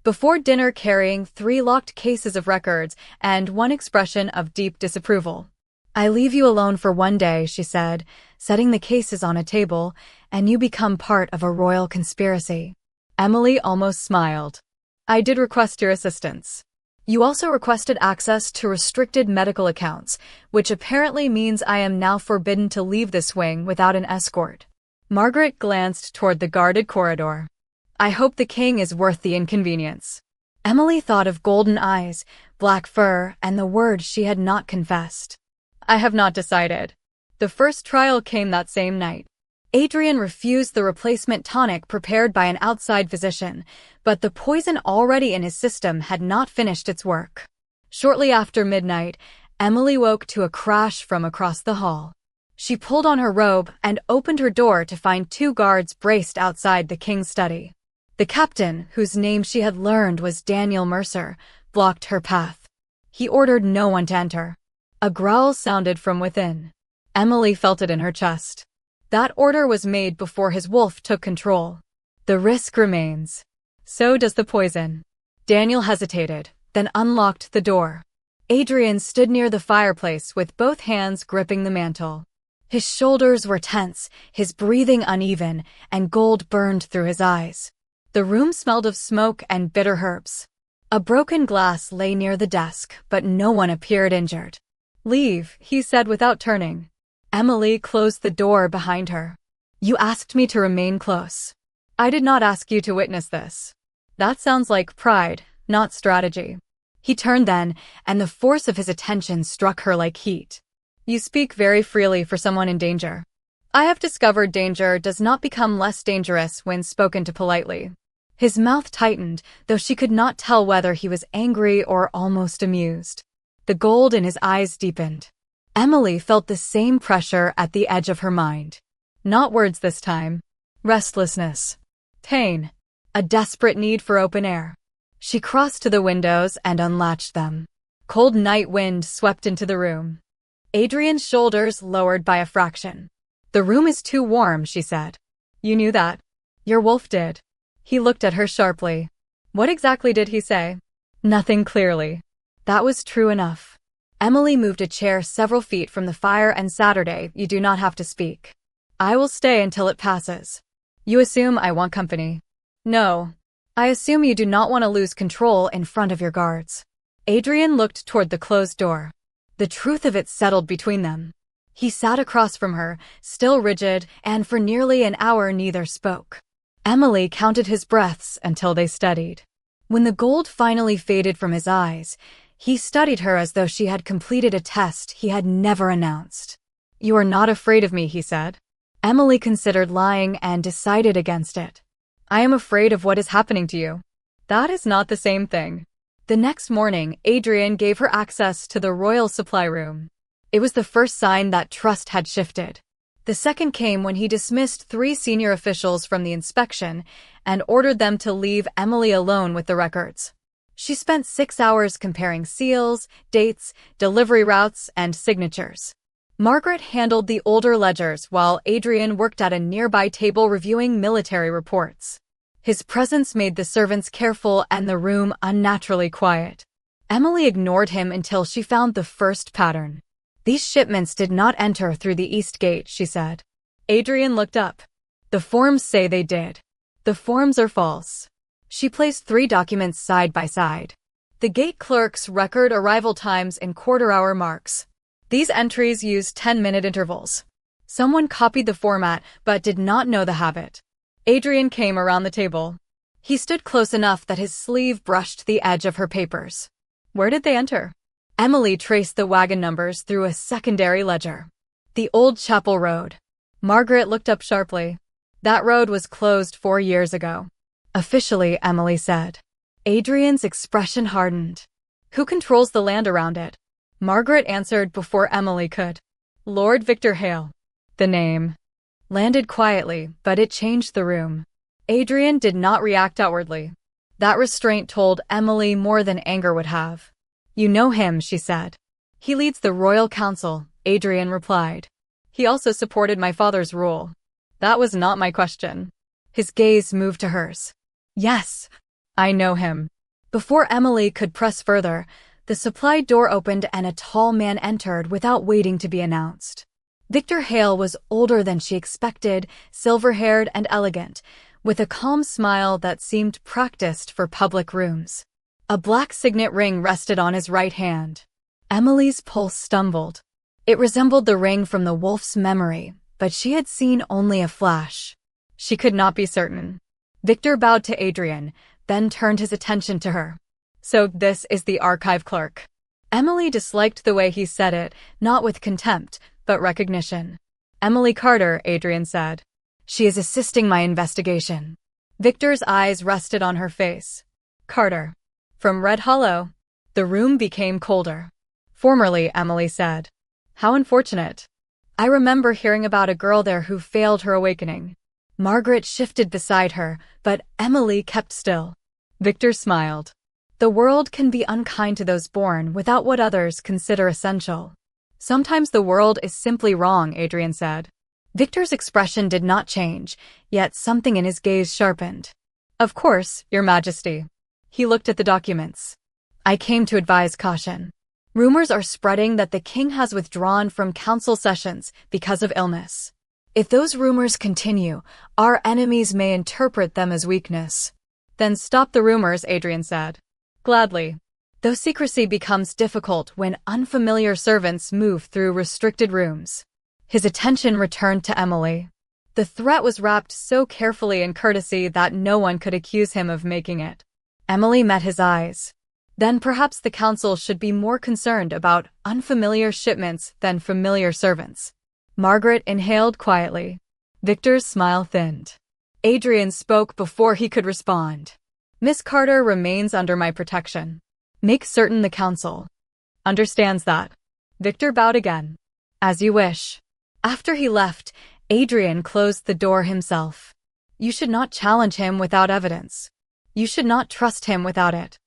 Before dinner carrying 3 locked cases of records and one expression of deep disapproval. I leave you alone for one day, she said, setting the cases on a table, and you become part of a royal conspiracy. Emily almost smiled. I did request your assistance. You also requested access to restricted medical accounts, which apparently means I am now forbidden to leave this wing without an escort. Margaret glanced toward the guarded corridor. I hope the king is worth the inconvenience. Emily thought of golden eyes, black fur, and the word she had not confessed. I have not decided. The first trial came that same night. Adrian refused the replacement tonic prepared by an outside physician, but the poison already in his system had not finished its work. Shortly after midnight, Emily woke to a crash from across the hall. She pulled on her robe and opened her door to find 2 guards braced outside the king's study. The captain, whose name she had learned was Daniel Mercer, blocked her path. He ordered no one to enter. A growl sounded from within. Emily felt it in her chest. That order was made before his wolf took control. The risk remains. So does the poison. Daniel hesitated, then unlocked the door. Adrian stood near the fireplace with both hands gripping the mantle. His shoulders were tense, his breathing uneven, and gold burned through his eyes. The room smelled of smoke and bitter herbs. A broken glass lay near the desk, but no one appeared injured. Leave, he said without turning. Emily closed the door behind her. You asked me to remain close. I did not ask you to witness this. That sounds like pride, not strategy. He turned then, and the force of his attention struck her like heat. You speak very freely for someone in danger. I have discovered danger does not become less dangerous when spoken to politely. His mouth tightened, though she could not tell whether he was angry or almost amused. The gold in his eyes deepened. Emily felt the same pressure at the edge of her mind. Not words this time. Restlessness. Pain. a desperate need for open air. She crossed to the windows and unlatched them. Cold night wind swept into the room. Adrian's shoulders lowered by a fraction. "The room is too warm," she said. "You knew that?" "Your wolf did." He looked at her sharply. "What exactly did he say?" "Nothing clearly." That was true enough. Emily moved a chair several feet from the fire and Saturday, "You do not have to speak. I will stay until it passes." "You assume I want company." "No. I assume you do not want to lose control in front of your guards." Adrian looked toward the closed door. The truth of it settled between them. He sat across from her, still rigid, and for nearly an hour neither spoke. Emily counted his breaths until they steadied. When the gold finally faded from his eyes, he studied her as though she had completed a test he had never announced. "You are not afraid of me," he said. Emily considered lying and decided against it. "I am afraid of what is happening to you." "That is not the same thing." The next morning, Adrian gave her access to the royal supply room. It was the first sign that trust had shifted. The second came when he dismissed 3 senior officials from the inspection and ordered them to leave Emily alone with the records. She spent 6 hours comparing seals, dates, delivery routes, and signatures. Margaret handled the older ledgers while Adrian worked at a nearby table reviewing military reports. His presence made the servants careful and the room unnaturally quiet. Emily ignored him until she found the first pattern. "These shipments did not enter through the east gate," she said. Adrian looked up. "The forms say they did." "The forms are false." She placed 3 documents side by side. The gate clerks record arrival times in quarter-hour marks. These entries used 10-minute intervals. Someone copied the format but did not know the habit. Adrian came around the table. He stood close enough that his sleeve brushed the edge of her papers. "Where did they enter?" Emily traced the wagon numbers through a secondary ledger. "The Old Chapel Road." Margaret looked up sharply. "That road was closed 4 years ago." "Officially," Emily said. Adrian's expression hardened. "Who controls the land around it?" Margaret answered before Emily could. "Lord Victor Hale." The name landed quietly, but it changed the room. Adrian did not react outwardly. That restraint told Emily more than anger would have. "You know him," she said. "He leads the Royal Council," Adrian replied. "He also supported my father's rule." "That was not my question." His gaze moved to hers. "Yes, I know him." Before Emily could press further, the supply door opened and a tall man entered without waiting to be announced. Victor Hale was older than she expected, silver-haired and elegant, with a calm smile that seemed practiced for public rooms. A black signet ring rested on his right hand. Emily's pulse stumbled. It resembled the ring from the wolf's memory, but she had seen only a flash. She could not be certain. Victor bowed to Adrian, then turned his attention to her. "So this is the archive clerk." Emily disliked the way he said it, not with contempt, but recognition. "Emily Carter," Adrian said. "She is assisting my investigation." Victor's eyes rested on her face. "Carter. From Red Hollow." The room became colder. "Formerly," Emily said. "How unfortunate." "I remember hearing about a girl there who failed her awakening." Margaret shifted beside her, but Emily kept still. Victor smiled. "The world can be unkind to those born without what others consider essential." "Sometimes the world is simply wrong," Adrian said. Victor's expression did not change, yet something in his gaze sharpened. "Of course, Your Majesty." He looked at the documents. "I came to advise caution. Rumors are spreading that the king has withdrawn from council sessions because of illness. If those rumors continue, our enemies may interpret them as weakness." "Then stop the rumors," Adrian said. "Gladly. Though secrecy becomes difficult when unfamiliar servants move through restricted rooms." His attention returned to Emily. The threat was wrapped so carefully in courtesy that no one could accuse him of making it. Emily met his eyes. Then perhaps the council should be more concerned about unfamiliar shipments than familiar servants. Margaret inhaled quietly. Victor's smile thinned. Adrian spoke before he could respond. "Miss Carter remains under my protection. Make certain the council understands that." Victor bowed again. "As you wish." After he left, Adrian closed the door himself. You should not challenge him without evidence. You should not trust him without it.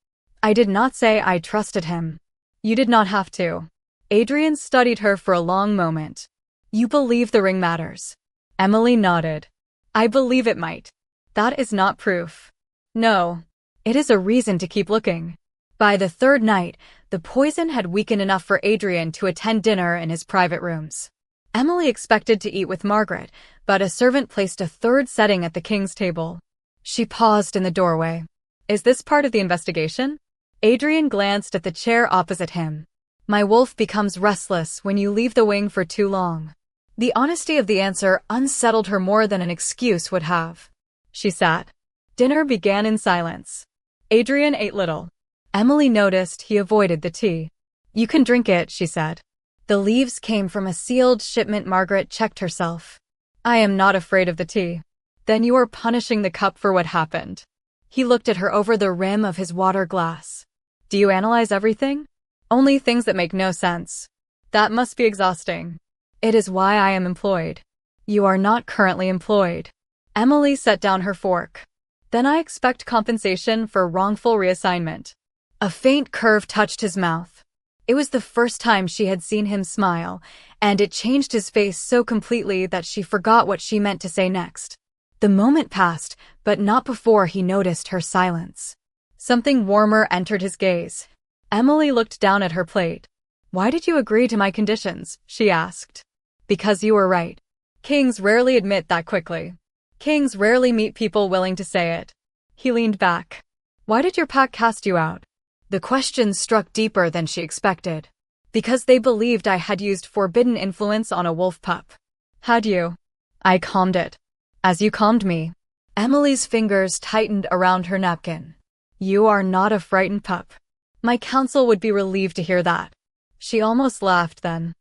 I did not say I trusted him. You did not have to. Adrian studied her for a long moment. You believe the ring matters. Emily nodded. I believe it might. That is not proof. No. It is a reason to keep looking. By the third night, the poison had weakened enough for Adrian to attend dinner in his private rooms. Emily expected to eat with Margaret, but a servant placed a third setting at the king's table. She paused in the doorway. Is this part of the investigation? Adrian glanced at the chair opposite him. My wolf becomes restless when you leave the wing for too long. The honesty of the answer unsettled her more than an excuse would have. She sat. Dinner began in silence. Adrian ate little. Emily noticed he avoided the tea. You can drink it, she said. The leaves came from a sealed shipment. Margaret checked herself. I am not afraid of the tea. Then you are punishing the cup for what happened. He looked at her over the rim of his water glass. Do you analyze everything? Only things that make no sense. That must be exhausting. It is why I am employed. You are not currently employed. Emily set down her fork. Then I expect compensation for wrongful reassignment. A faint curve touched his mouth. It was the first time she had seen him smile, and it changed his face so completely that she forgot what she meant to say next. The moment passed, but not before he noticed her silence. Something warmer entered his gaze. Emily looked down at her plate. Why did you agree to my conditions? She asked. Because you were right. Kings rarely admit that quickly. Kings rarely meet people willing to say it. He leaned back. Why did your pack cast you out? The question struck deeper than she expected. Because they believed I had used forbidden influence on a wolf pup. Had you? I calmed it. As you calmed me. Emily's fingers tightened around her napkin. You are not a frightened pup. My counsel would be relieved to hear that. She almost laughed then.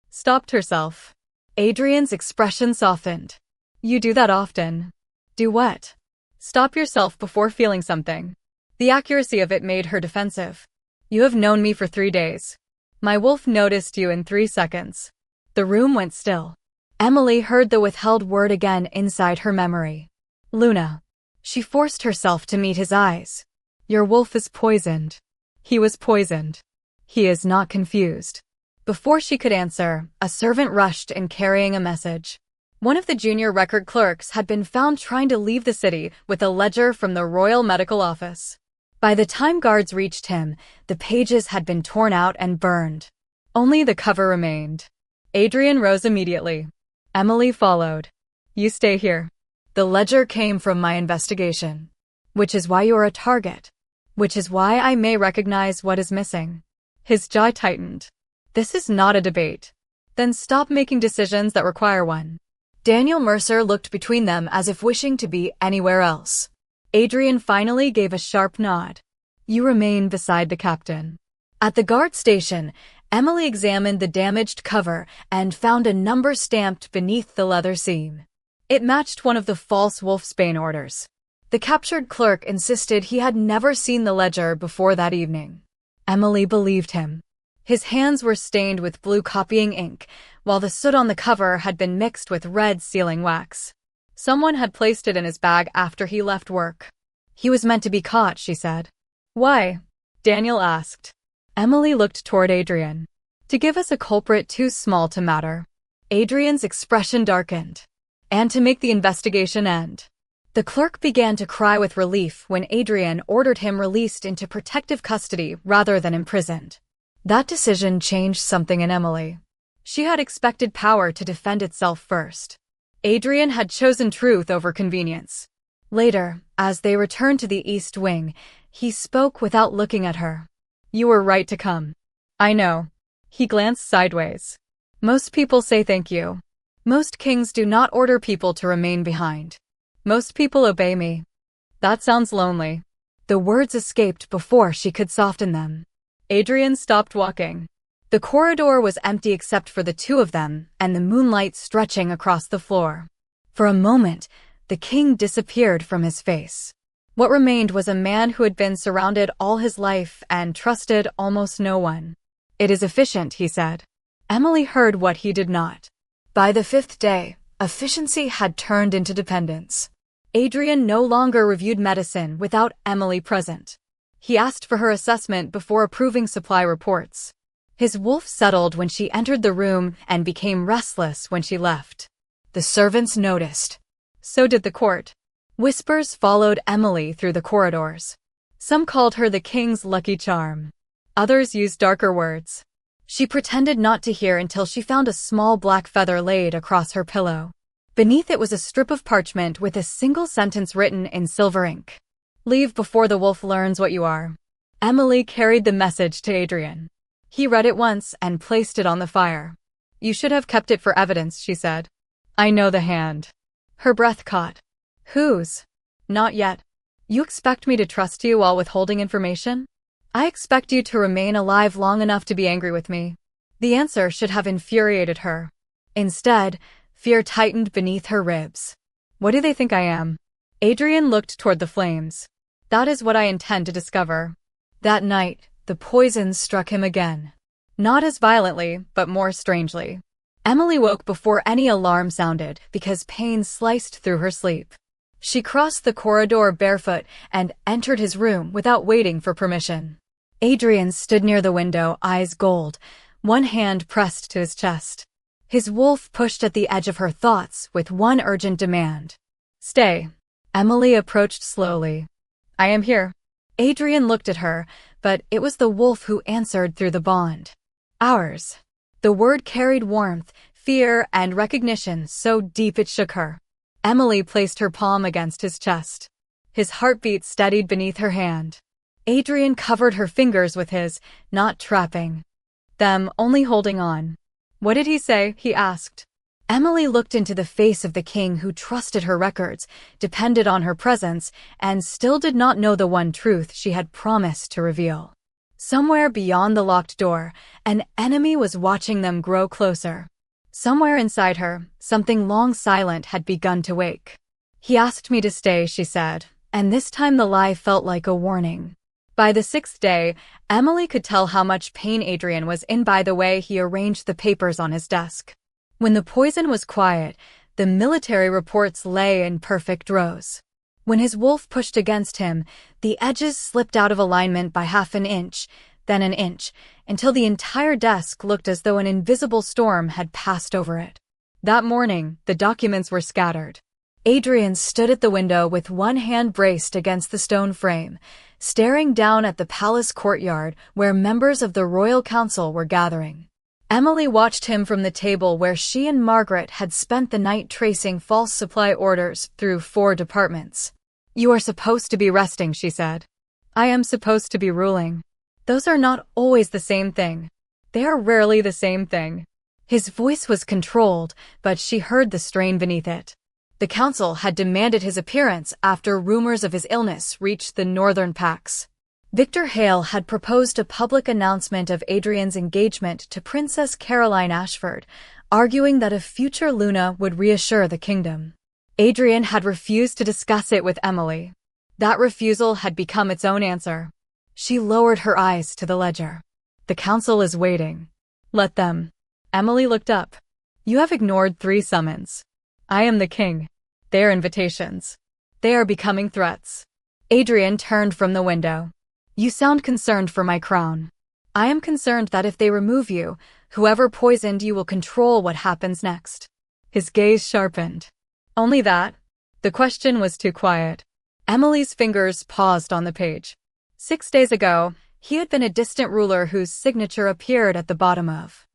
Stopped herself. Adrian's expression softened. You do that often. Do what? Stop yourself before feeling something. The accuracy of it made her defensive. You have known me for 3 days. My wolf noticed you in 3 seconds. The room went still. Emily heard the withheld word again inside her memory. Luna. She forced herself to meet his eyes. Your wolf is poisoned. He was poisoned. He is not confused. Before she could answer, a servant rushed in carrying a message. One of the junior record clerks had been found trying to leave the city with a ledger from the Royal Medical Office. By the time guards reached him, the pages had been torn out and burned. Only the cover remained. Adrian rose immediately. Emily followed. You stay here. The ledger came from my investigation. Which is why you are a target. Which is why I may recognize what is missing. His jaw tightened. This is not a debate. Then stop making decisions that require one. Daniel Mercer looked between them as if wishing to be anywhere else. Adrian finally gave a sharp nod. You remain beside the captain. At the guard station, Emily examined the damaged cover and found a number stamped beneath the leather seam. It matched one of the false Wolfsbane orders. The captured clerk insisted he had never seen the ledger before that evening. Emily believed him. His hands were stained with blue copying ink, while the soot on the cover had been mixed with red sealing wax. Someone had placed it in his bag after he left work. He was meant to be caught, she said. Why? Daniel asked. Emily looked toward Adrian. To give us a culprit too small to matter. Adrian's expression darkened. And to make the investigation end. The clerk began to cry with relief when Adrian ordered him released into protective custody rather than imprisoned. That decision changed something in Emily. She had expected power to defend itself first. Adrian had chosen truth over convenience. Later, as they returned to the East Wing, he spoke without looking at her. You were right to come. I know. He glanced sideways. Most people say thank you. Most kings do not order people to remain behind. Most people obey me. That sounds lonely. The words escaped before she could soften them. Adrian stopped walking. The corridor was empty except for the two of them and the moonlight stretching across the floor. For a moment, the king disappeared from his face. What remained was a man who had been surrounded all his life and trusted almost no one. It is efficient, he said. Emily heard what he did not. By the 5th day, efficiency had turned into dependence. Adrian no longer reviewed medicine without Emily present. He asked for her assessment before approving supply reports. His wolf settled when she entered the room and became restless when she left. The servants noticed. So did the court. Whispers followed Emily through the corridors. Some called her the king's lucky charm. Others used darker words. She pretended not to hear until she found a small black feather laid across her pillow. Beneath it was a strip of parchment with a single sentence written in silver ink. "Leave before the wolf learns what you are." Emily carried the message to Adrian. He read it once and placed it on the fire. "You should have kept it for evidence," she said. "I know the hand." Her breath caught. "Whose?" "Not yet. You expect me to trust you while withholding information? I expect you to remain alive long enough to be angry with me." The answer should have infuriated her. Instead, fear tightened beneath her ribs. "What do they think I am?" Adrian looked toward the flames. "That is what I intend to discover." That night, the poison struck him again. Not as violently, but more strangely. Emily woke before any alarm sounded because pain sliced through her sleep. She crossed the corridor barefoot and entered his room without waiting for permission. Adrian stood near the window, eyes gold, one hand pressed to his chest. His wolf pushed at the edge of her thoughts with one urgent demand. "Stay." Emily approached slowly. "I am here." Adrian looked at her, but it was the wolf who answered through the bond. "Ours." The word carried warmth, fear, and recognition so deep it shook her. Emily placed her palm against his chest. His heartbeat steadied beneath her hand. Adrian covered her fingers with his, not trapping them, only holding on. "What did he say?" he asked. Emily looked into the face of the king who trusted her records, depended on her presence, and still did not know the one truth she had promised to reveal. Somewhere beyond the locked door, an enemy was watching them grow closer. Somewhere inside her, something long silent had begun to wake. "He asked me to stay," she said, and this time the lie felt like a warning. By the 6th day, Emily could tell how much pain Adrian was in by the way he arranged the papers on his desk. When the poison was quiet, the military reports lay in perfect rows. When his wolf pushed against him, the edges slipped out of alignment by half an inch, then an inch, until the entire desk looked as though an invisible storm had passed over it. That morning, the documents were scattered. Adrian stood at the window with one hand braced against the stone frame, staring down at the palace courtyard where members of the royal council were gathering. Emily watched him from the table where she and Margaret had spent the night tracing false supply orders through 4 departments. "You are supposed to be resting," she said. "I am supposed to be ruling." "Those are not always the same thing. They are rarely the same thing." His voice was controlled, but she heard the strain beneath it. The council had demanded his appearance after rumors of his illness reached the northern packs. Victor Hale had proposed a public announcement of Adrian's engagement to Princess Caroline Ashford, arguing that a future Luna would reassure the kingdom. Adrian had refused to discuss it with Emily. That refusal had become its own answer. She lowered her eyes to the ledger. "The council is waiting. Let them." Emily looked up. "You have ignored 3 summons. I am the king. They are invitations. They are becoming threats." Adrian turned from the window. "You sound concerned for my crown. I am concerned that if they remove you, whoever poisoned you will control what happens next." His gaze sharpened. "Only that?" The question was too quiet. Emily's fingers paused on the page. 6 days ago, he had been a distant ruler whose signature appeared at the bottom of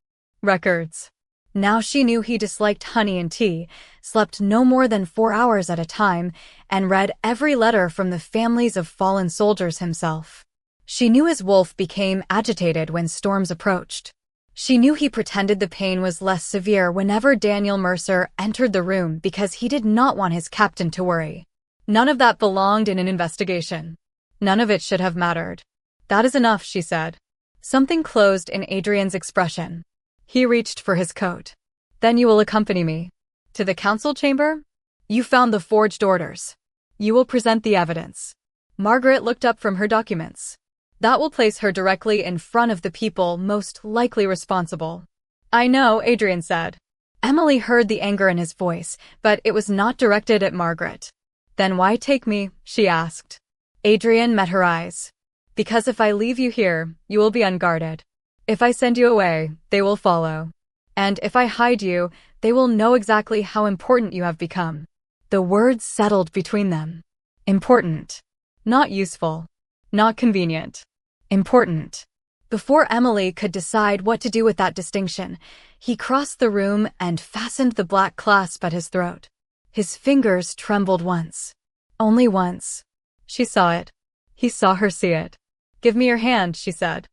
records. Now she knew he disliked honey and tea, slept no more than 4 hours at a time, and read every letter from the families of fallen soldiers himself. She knew his wolf became agitated when storms approached. She knew he pretended the pain was less severe whenever Daniel Mercer entered the room because he did not want his captain to worry. None of that belonged in an investigation. None of it should have mattered. "That is enough," she said. Something closed in Adrian's expression. He reached for his coat. "Then you will accompany me. To the council chamber? You found the forged orders. You will present the evidence." Margaret looked up from her documents. "That will place her directly in front of the people most likely responsible." "I know," Adrian said. Emily heard the anger in his voice, but it was not directed at Margaret. Then why take me? She asked. Adrian met her eyes. Because if I leave you here, you will be unguarded. If I send you away, they will follow. And if I hide you, they will know exactly how important you have become. The words settled between them. Important. Not useful. Not convenient. Important. Before Emily could decide what to do with that distinction, he crossed the room and fastened the black clasp at his throat. His fingers trembled once. Only once. She saw it. He saw her see it. Give me your hand, she said.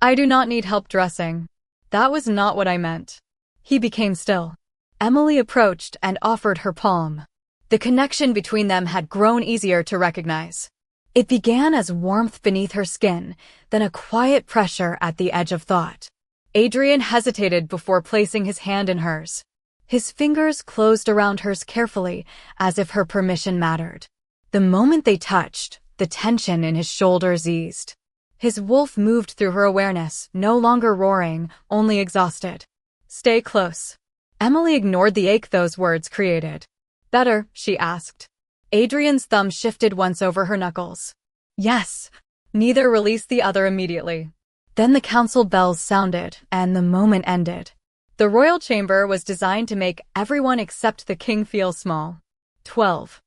I do not need help dressing. That was not what I meant. He became still. Emily approached and offered her palm. The connection between them had grown easier to recognize. It began as warmth beneath her skin, then a quiet pressure at the edge of thought. Adrian hesitated before placing his hand in hers. His fingers closed around hers carefully, as if her permission mattered. The moment they touched, the tension in his shoulders eased. His wolf moved through her awareness, no longer roaring, only exhausted. Stay close. Emily ignored the ache those words created. Better, she asked. Adrian's thumb shifted once over her knuckles. Yes. Neither released the other immediately. Then the council bells sounded, and the moment ended. The royal chamber was designed to make everyone except the king feel small. 12.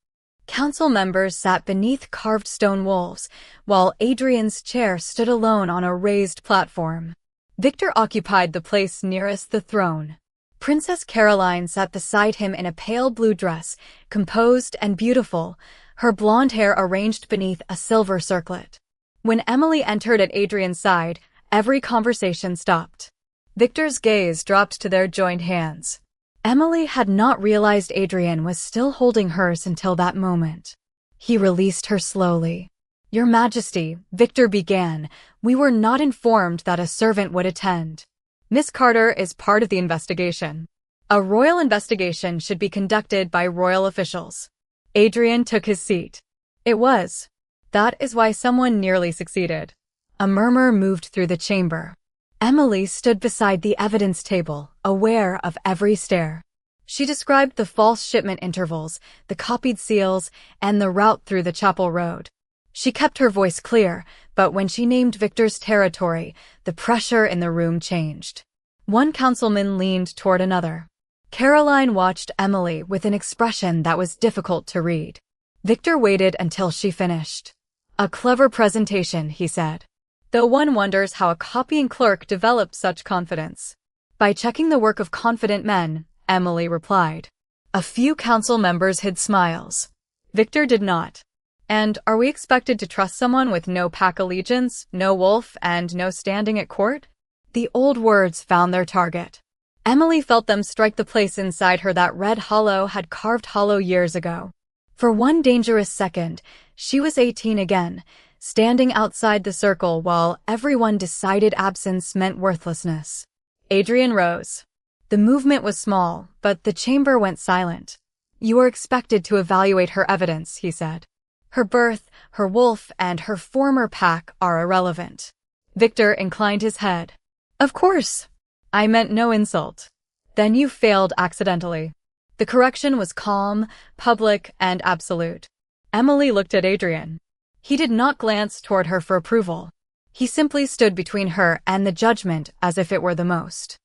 Council members sat beneath carved stone wolves, while Adrian's chair stood alone on a raised platform. Victor occupied the place nearest the throne. Princess Caroline sat beside him in a pale blue dress, composed and beautiful, her blonde hair arranged beneath a silver circlet. When Emily entered at Adrian's side, every conversation stopped. Victor's gaze dropped to their joined hands. Emily had not realized Adrian was still holding hers until that moment. He released her slowly. Your Majesty, Victor began, we were not informed that a servant would attend. Miss Carter is part of the investigation. A royal investigation should be conducted by royal officials. Adrian took his seat. It was. That is why someone nearly succeeded. A murmur moved through the chamber. Emily stood beside the evidence table, aware of every stare. She described the false shipment intervals, the copied seals, and the route through the chapel road. She kept her voice clear, but when she named Victor's territory, the pressure in the room changed. One councilman leaned toward another. Caroline watched Emily with an expression that was difficult to read. Victor waited until she finished. A clever presentation, he said. Though one wonders how a copying clerk developed such confidence. By checking the work of confident men, Emily replied. A few council members hid smiles. Victor did not. And are we expected to trust someone with no pack allegiance, no wolf, and no standing at court? The old words found their target. Emily felt them strike the place inside her that Red Hollow had carved hollow years ago. For one dangerous second, she was 18 again, standing outside the circle while everyone decided absence meant worthlessness. Adrian rose. The movement was small, but the chamber went silent. You are expected to evaluate her evidence, he said. Her birth, her wolf, and her former pack are irrelevant. Victor inclined his head. Of course. I meant no insult. Then you failed accidentally. The correction was calm, public, and absolute. Emily looked at Adrian. He did not glance toward her for approval. He simply stood between her and the judgment as if it were the most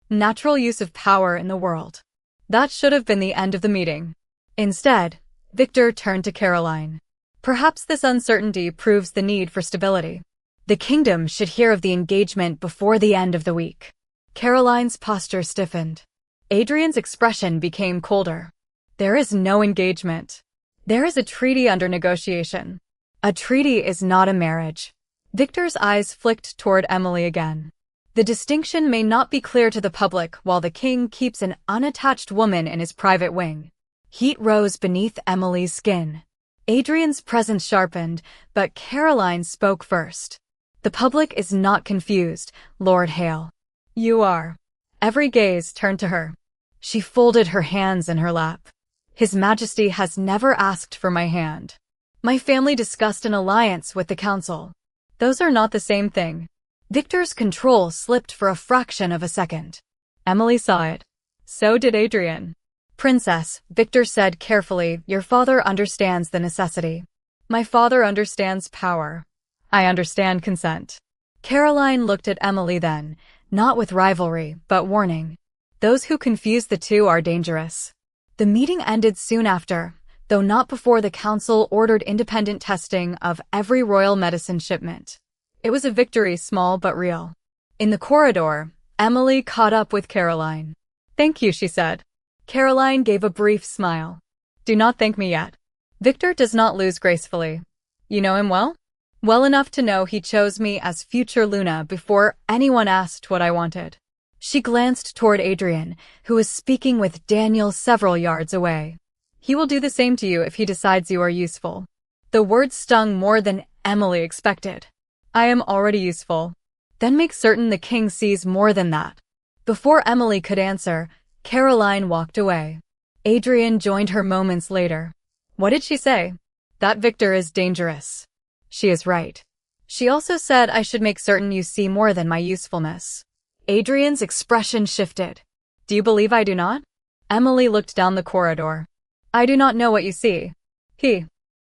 natural use of power in the world. That should have been the end of the meeting. Instead, Victor turned to Caroline. Perhaps this uncertainty proves the need for stability. The kingdom should hear of the engagement before the end of the week. Caroline's posture stiffened. Adrian's expression became colder. There is no engagement. There is a treaty under negotiation. A treaty is not a marriage. Victor's eyes flicked toward Emily again. The distinction may not be clear to the public while the king keeps an unattached woman in his private wing. Heat rose beneath Emily's skin. Adrian's presence sharpened, but Caroline spoke first. The public is not confused, Lord Hale. You are. Every gaze turned to her. She folded her hands in her lap. His Majesty has never asked for my hand. My family discussed an alliance with the council. Those are not the same thing. Victor's control slipped for a fraction of a second. Emily saw it. So did Adrian. Princess, Victor said carefully, your father understands the necessity. My father understands power. I understand consent. Caroline looked at Emily then, not with rivalry, but warning. Those who confuse the two are dangerous. The meeting ended soon after, though not before the council ordered independent testing of every royal medicine shipment. It was a victory, small but real. In the corridor, Emily caught up with Caroline. Thank you, she said. Caroline gave a brief smile. Do not thank me yet. Victor does not lose gracefully. You know him well? Well enough to know he chose me as future Luna before anyone asked what I wanted. She glanced toward Adrian, who was speaking with Daniel several yards away. He will do the same to you if he decides you are useful. The words stung more than Emily expected. I am already useful. Then make certain the king sees more than that. Before Emily could answer, Caroline walked away. Adrian joined her moments later. What did she say? That Victor is dangerous. She is right. She also said I should make certain you see more than my usefulness. Adrian's expression shifted. Do you believe I do not? Emily looked down the corridor. I do not know what you see. He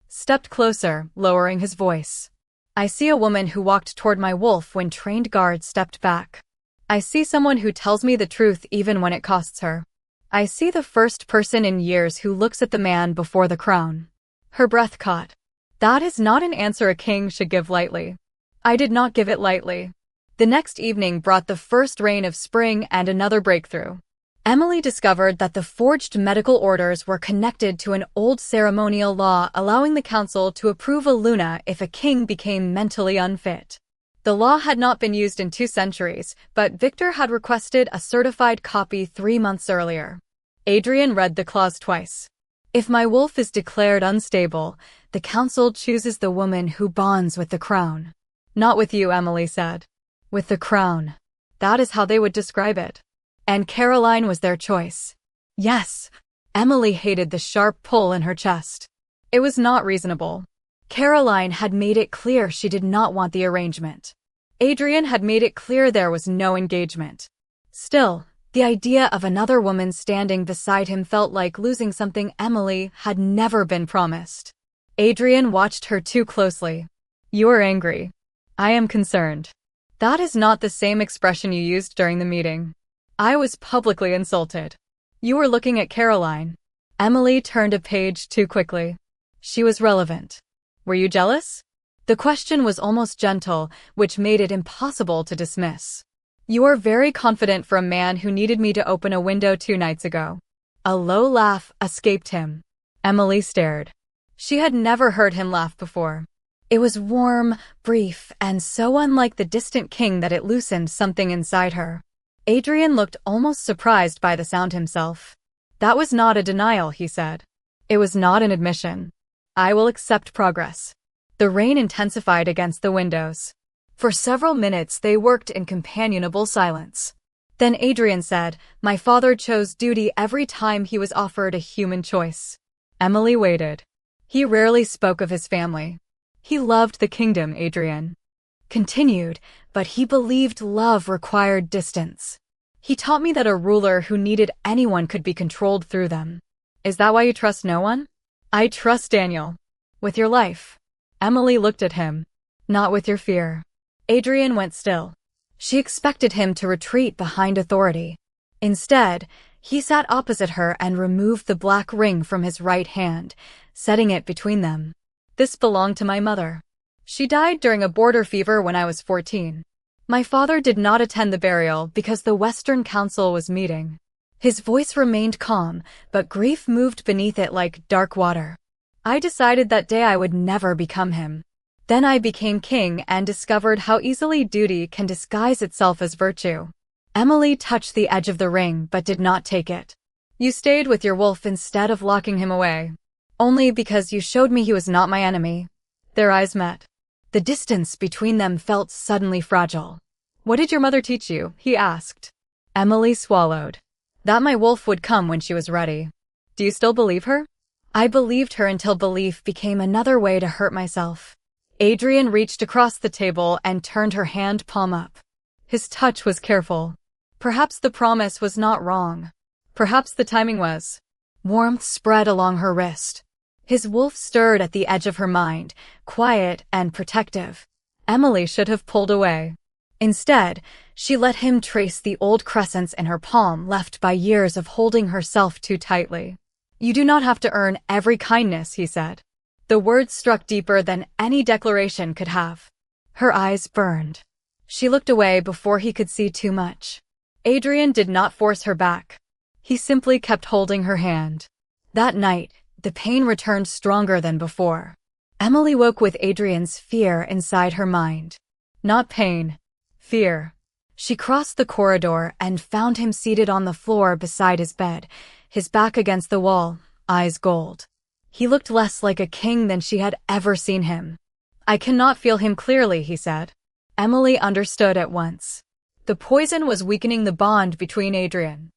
stepped closer, lowering his voice. I see a woman who walked toward my wolf when trained guards stepped back. I see someone who tells me the truth even when it costs her. I see the first person in years who looks at the man before the crown. Her breath caught. That is not an answer a king should give lightly. I did not give it lightly. The next evening brought the first rain of spring and another breakthrough. Emily discovered that the forged medical orders were connected to an old ceremonial law allowing the council to approve a Luna if a king became mentally unfit. The law had not been used in 2 centuries, but Victor had requested a certified copy 3 months earlier. Adrian read the clause twice. If my wolf is declared unstable, the council chooses the woman who bonds with the crown. Not with you, Emily said. With the crown. That is how they would describe it. And Caroline was their choice. Yes. Emily hated the sharp pull in her chest. It was not reasonable. Caroline had made it clear she did not want the arrangement. Adrian had made it clear there was no engagement. Still, the idea of another woman standing beside him felt like losing something Emily had never been promised. Adrian watched her too closely. You are angry. I am concerned. That is not the same expression you used during the meeting. I was publicly insulted. You were looking at Caroline. Emily turned a page too quickly. She was relevant. Were you jealous? The question was almost gentle, which made it impossible to dismiss. You are very confident for a man who needed me to open a window 2 nights ago. A low laugh escaped him. Emily stared. She had never heard him laugh before. It was warm, brief, and so unlike the distant king that it loosened something inside her. Adrian looked almost surprised by the sound himself. That was not a denial, he said. It was not an admission. I will accept progress. The rain intensified against the windows. For several minutes they worked in companionable silence. Then Adrian said, my father chose duty every time he was offered a human choice. Emily waited. He rarely spoke of his family. He loved the kingdom, Adrian continued, but he believed love required distance. He taught me that a ruler who needed anyone could be controlled through them. Is that why you trust no one? I trust Daniel. With your life. Emily looked at him. Not with your fear. Adrian went still. She expected him to retreat behind authority. Instead, he sat opposite her and removed the black ring from his right hand, setting it between them. This belonged to my mother. She died during a border fever when I was 14. My father did not attend the burial because the Western Council was meeting. His voice remained calm, but grief moved beneath it like dark water. I decided that day I would never become him. Then I became king and discovered how easily duty can disguise itself as virtue. Emily touched the edge of the ring but did not take it. You stayed with your wolf instead of locking him away. Only because you showed me he was not my enemy. Their eyes met. The distance between them felt suddenly fragile. What did your mother teach you? He asked. Emily swallowed. That my wolf would come when she was ready. Do you still believe her? I believed her until belief became another way to hurt myself. Adrian reached across the table and turned her hand palm up. His touch was careful. Perhaps the promise was not wrong. Perhaps the timing was. Warmth spread along her wrist. His wolf stirred at the edge of her mind, quiet and protective. Emily should have pulled away. Instead, she let him trace the old crescents in her palm left by years of holding herself too tightly. "You do not have to earn every kindness," he said. The words struck deeper than any declaration could have. Her eyes burned. She looked away before he could see too much. Adrian did not force her back. He simply kept holding her hand. That night, the pain returned stronger than before. Emily woke with Adrian's fear inside her mind. Not pain. Fear. She crossed the corridor and found him seated on the floor beside his bed, his back against the wall, eyes gold. He looked less like a king than she had ever seen him. "I cannot feel him clearly," he said. Emily understood at once. The poison was weakening the bond between Adrian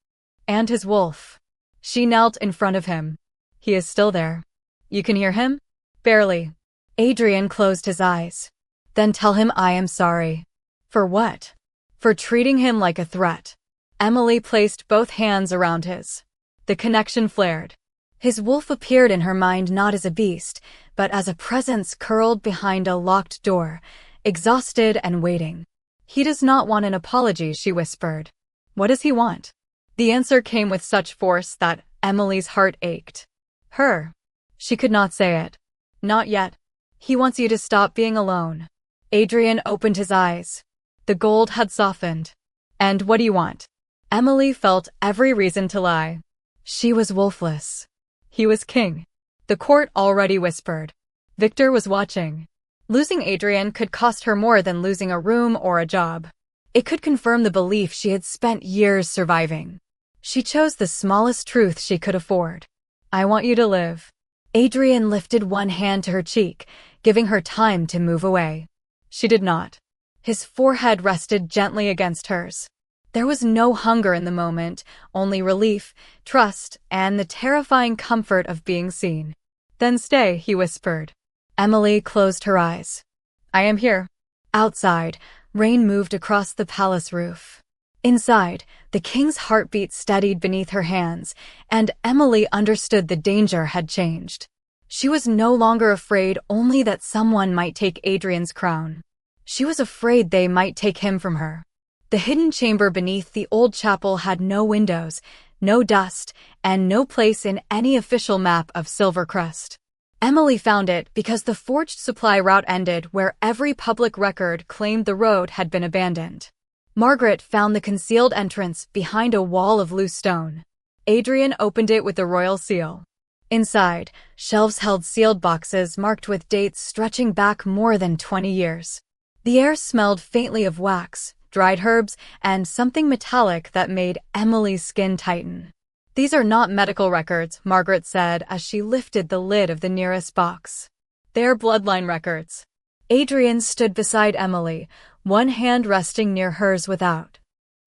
and his wolf. She knelt in front of him. "He is still there. You can hear him?" "Barely." Adrian closed his eyes. "Then tell him I am sorry." "For what?" "For treating him like a threat." Emily placed both hands around his. The connection flared. His wolf appeared in her mind not as a beast, but as a presence curled behind a locked door, exhausted and waiting. "He does not want an apology," she whispered. "What does he want?" The answer came with such force that Emily's heart ached. Her. She could not say it. "Not yet. He wants you to stop being alone." Adrian opened his eyes. The gold had softened. "And what do you want?" Emily felt every reason to lie. She was wolfless. He was king. The court already whispered. Victor was watching. Losing Adrian could cost her more than losing a room or a job. It could confirm the belief she had spent years surviving. She chose the smallest truth she could afford. "I want you to live." Adrian lifted one hand to her cheek, giving her time to move away. She did not. His forehead rested gently against hers. There was no hunger in the moment, only relief, trust, and the terrifying comfort of being seen. "Then stay," he whispered. Emily closed her eyes. "I am here." Outside, rain moved across the palace roof. Inside, the king's heartbeat steadied beneath her hands, and Emily understood the danger had changed. She was no longer afraid only that someone might take Adrian's crown. She was afraid they might take him from her. The hidden chamber beneath the old chapel had no windows, no dust, and no place in any official map of Silvercrest. Emily found it because the forged supply route ended where every public record claimed the road had been abandoned. Margaret found the concealed entrance behind a wall of loose stone. Adrian opened it with the royal seal. Inside, shelves held sealed boxes marked with dates stretching back more than 20 years. The air smelled faintly of wax, dried herbs, and something metallic that made Emily's skin tighten. "These are not medical records," Margaret said as she lifted the lid of the nearest box. "They are bloodline records." Adrian stood beside Emily, one hand resting near hers without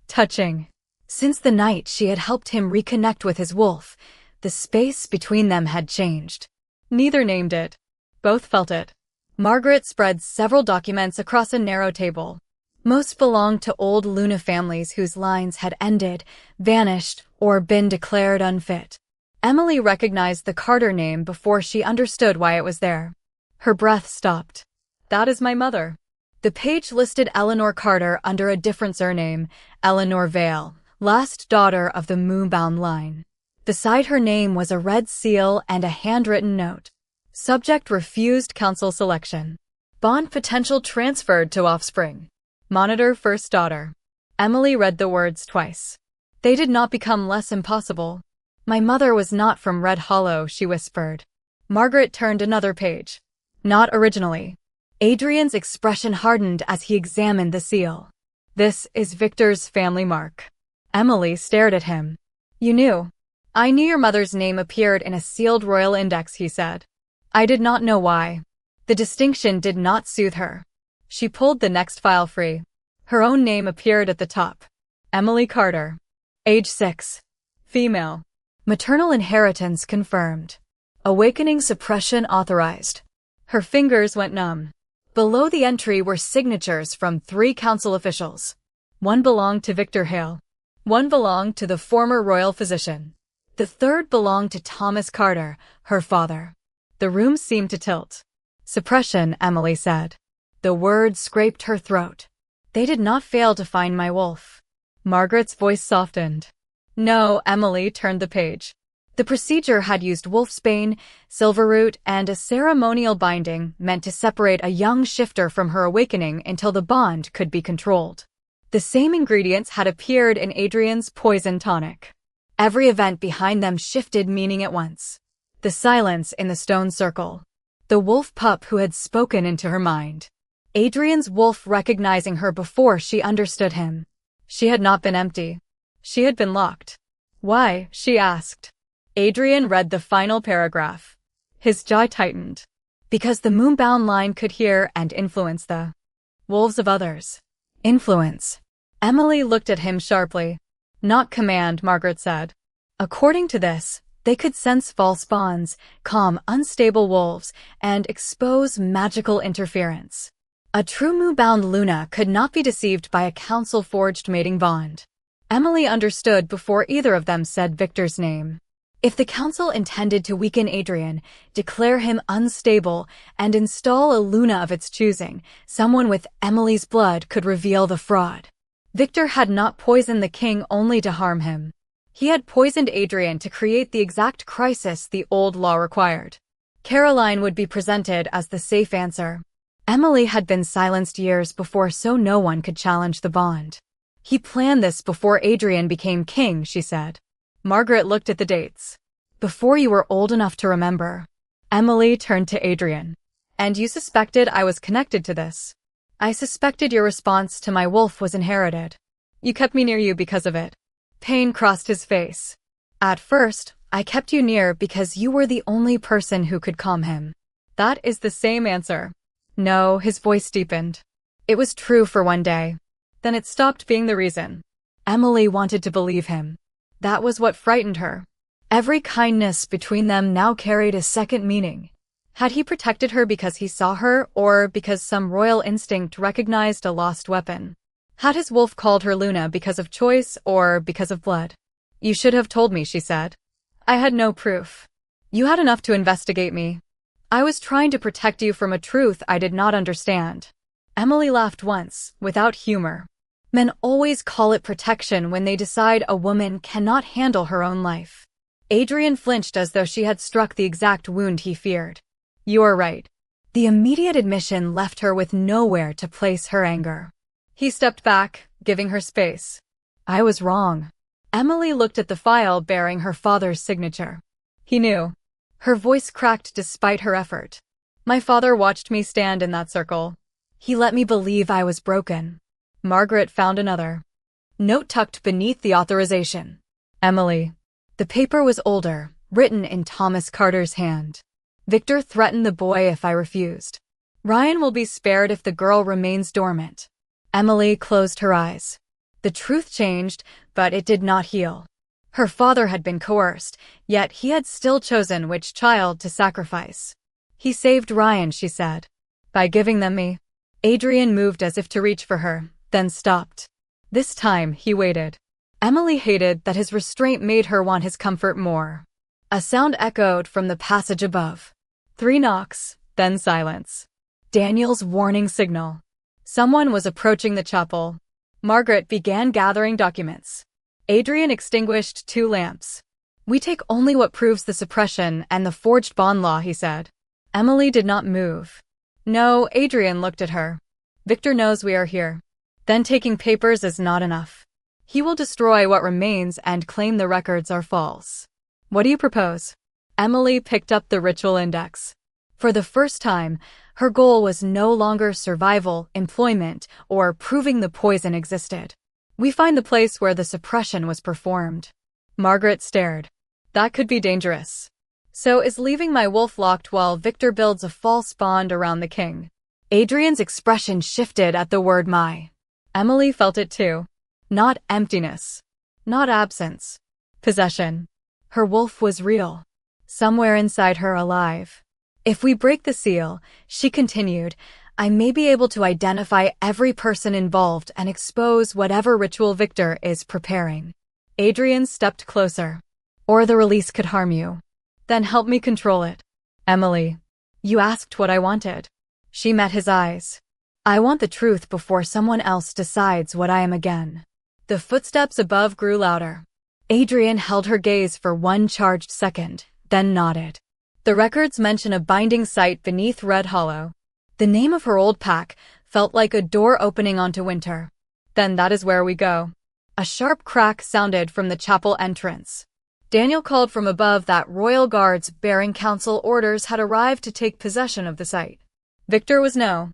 touching. Since the night she had helped him reconnect with his wolf, the space between them had changed. Neither named it. Both felt it. Margaret spread several documents across a narrow table. Most belonged to old Luna families whose lines had ended, vanished, or been declared unfit. Emily recognized the Carter name before she understood why it was there. Her breath stopped. "That is my mother." The page listed Eleanor Carter under a different surname, Eleanor Vale, last daughter of the Moonbound line. Beside her name was a red seal and a handwritten note. Subject refused council selection. Bond potential transferred to offspring. Monitor first daughter. Emily read the words twice. They did not become less impossible. "My mother was not from Red Hollow," she whispered. Margaret turned another page. "Not originally." Adrian's expression hardened as he examined the seal. "This is Victor's family mark." Emily stared at him. "You knew." "I knew your mother's name appeared in a sealed royal index," he said. "I did not know why." The distinction did not soothe her. She pulled the next file free. Her own name appeared at the top. Emily Carter. Age 6. Female. Maternal inheritance confirmed. Awakening suppression authorized. Her fingers went numb. Below the entry were signatures from 3 council officials. One belonged to Victor Hale. One belonged to the former royal physician. The third belonged to Thomas Carter, her father. The room seemed to tilt. Suppression, Emily said. The word scraped her throat. They did not fail to find my wolf. Margaret's voice softened. No, Emily turned the page. The procedure had used wolfsbane, silverroot, and a ceremonial binding meant to separate a young shifter from her awakening until the bond could be controlled. The same ingredients had appeared in Adrian's poison tonic. Every event behind them shifted meaning at once. The silence in the stone circle. The wolf pup who had spoken into her mind. Adrian's wolf recognizing her before she understood him. She had not been empty. She had been locked. Why? She asked. Adrian read the final paragraph. His jaw tightened. Because the moonbound line could hear and influence the wolves of others. Influence. Emily looked at him sharply. Not command, Margaret said. According to this, they could sense false bonds, calm unstable wolves, and expose magical interference. A true moonbound Luna could not be deceived by a council-forged mating bond. Emily understood before either of them said Victor's name. If the council intended to weaken Adrian, declare him unstable, and install a Luna of its choosing, someone with Emily's blood could reveal the fraud. Victor had not poisoned the king only to harm him. He had poisoned Adrian to create the exact crisis the old law required. Caroline would be presented as the safe answer. Emily had been silenced years before so no one could challenge the bond. He planned this before Adrian became king, she said. Margaret looked at the dates. Before you were old enough to remember. Emily turned to Adrian. And you suspected I was connected to this. I suspected your response to my wolf was inherited. You kept me near you because of it. Pain crossed his face. At first, I kept you near because you were the only person who could calm him. That is the same answer. No, his voice deepened. It was true for one day. Then it stopped being the reason. Emily wanted to believe him. That was what frightened her. Every kindness between them now carried a second meaning. Had he protected her because he saw her, or because some royal instinct recognized a lost weapon? Had his wolf called her Luna because of choice, or because of blood? You should have told me, she said. I had no proof. You had enough to investigate me. I was trying to protect you from a truth I did not understand. Emily laughed once, without humor. Men always call it protection when they decide a woman cannot handle her own life. Adrian flinched as though she had struck the exact wound he feared. You are right. The immediate admission left her with nowhere to place her anger. He stepped back, giving her space. I was wrong. Emily looked at the file bearing her father's signature. He knew. Her voice cracked despite her effort. My father watched me stand in that circle. He let me believe I was broken. Margaret found another note tucked beneath the authorization. Emily. The paper was older, written in Thomas Carter's hand. Victor threatened the boy if I refused. Ryan will be spared if the girl remains dormant. Emily closed her eyes. The truth changed, but it did not heal. Her father had been coerced, yet he had still chosen which child to sacrifice. He saved Ryan, she said. By giving them me. Adrian moved as if to reach for her, then stopped. This time, he waited. Emily hated that his restraint made her want his comfort more. A sound echoed from the passage above. 3 knocks, then silence. Daniel's warning signal. Someone was approaching the chapel. Margaret began gathering documents. Adrian extinguished 2 lamps. We take only what proves the suppression and the forged bond law, he said. Emily did not move. No, Adrian looked at her. Victor knows we are here. Then taking papers is not enough. He will destroy what remains and claim the records are false. What do you propose? Emily picked up the ritual index. For the first time, her goal was no longer survival, employment, or proving the poison existed. We find the place where the suppression was performed. Margaret stared. That could be dangerous. So is leaving my wolf locked while Victor builds a false bond around the king. Adrian's expression shifted at the word my. Emily felt it too. Not emptiness. Not absence. Possession. Her wolf was real. Somewhere inside her alive. If we break the seal, she continued, I may be able to identify every person involved and expose whatever ritual Victor is preparing. Adrian stepped closer. Or the release could harm you. Then help me control it. Emily. You asked what I wanted. She met his eyes. I want the truth before someone else decides what I am again. The footsteps above grew louder. Adrian held her gaze for one charged second, then nodded. The records mention a binding site beneath Red Hollow. The name of her old pack felt like a door opening onto winter. Then that is where we go. A sharp crack sounded from the chapel entrance. Daniel called from above that royal guards bearing council orders had arrived to take possession of the site. Victor was no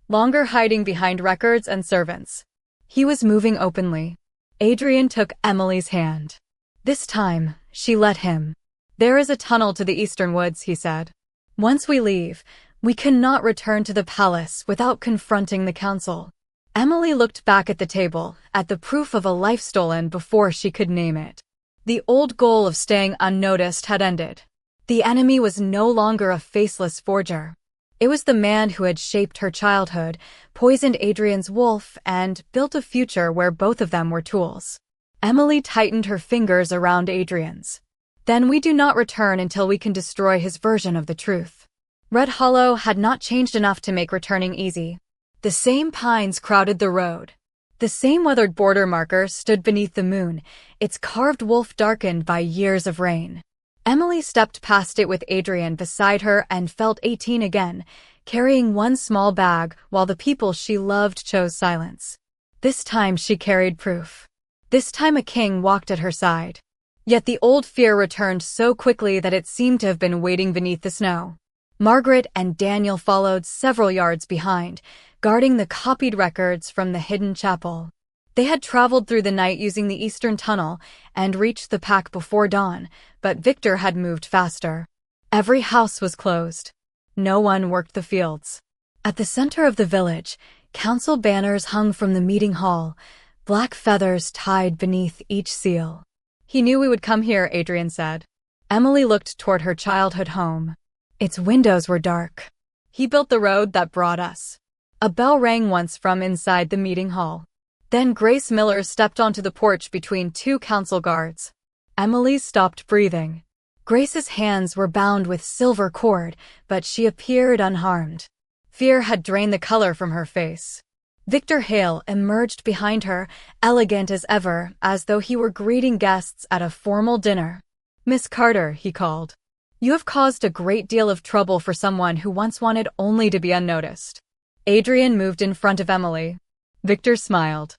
longer hiding behind records and servants. He was moving openly. Adrian took Emily's hand. This time, she let him. There is a tunnel to the eastern woods, he said. Once we leave, we cannot return to the palace without confronting the council. Emily looked back at the table, at the proof of a life stolen before she could name it. The old goal of staying unnoticed had ended. The enemy was no longer a faceless forger. It was the man who had shaped her childhood, poisoned Adrian's wolf, and built a future where both of them were tools. Emily tightened her fingers around Adrian's. Then we do not return until we can destroy his version of the truth. Red Hollow had not changed enough to make returning easy. The same pines crowded the road. The same weathered border marker stood beneath the moon, its carved wolf darkened by years of rain. Emily stepped past it with Adrian beside her and felt 18 again, carrying one small bag while the people she loved chose silence. This time she carried proof. This time a king walked at her side. Yet the old fear returned so quickly that it seemed to have been waiting beneath the snow. Margaret and Daniel followed several yards behind, guarding the copied records from the hidden chapel. They had traveled through the night using the eastern tunnel and reached the pack before dawn, but Victor had moved faster. Every house was closed. No one worked the fields. At the center of the village, council banners hung from the meeting hall, black feathers tied beneath each seal. He knew we would come here, Adrian said. Emily looked toward her childhood home. Its windows were dark. He built the road that brought us. A bell rang once from inside the meeting hall. Then Grace Miller stepped onto the porch between two council guards. Emily stopped breathing. Grace's hands were bound with silver cord, but she appeared unharmed. Fear had drained the color from her face. Victor Hale emerged behind her, elegant as ever, as though he were greeting guests at a formal dinner. Miss Carter, he called. You have caused a great deal of trouble for someone who once wanted only to be unnoticed. Adrian moved in front of Emily. Victor smiled.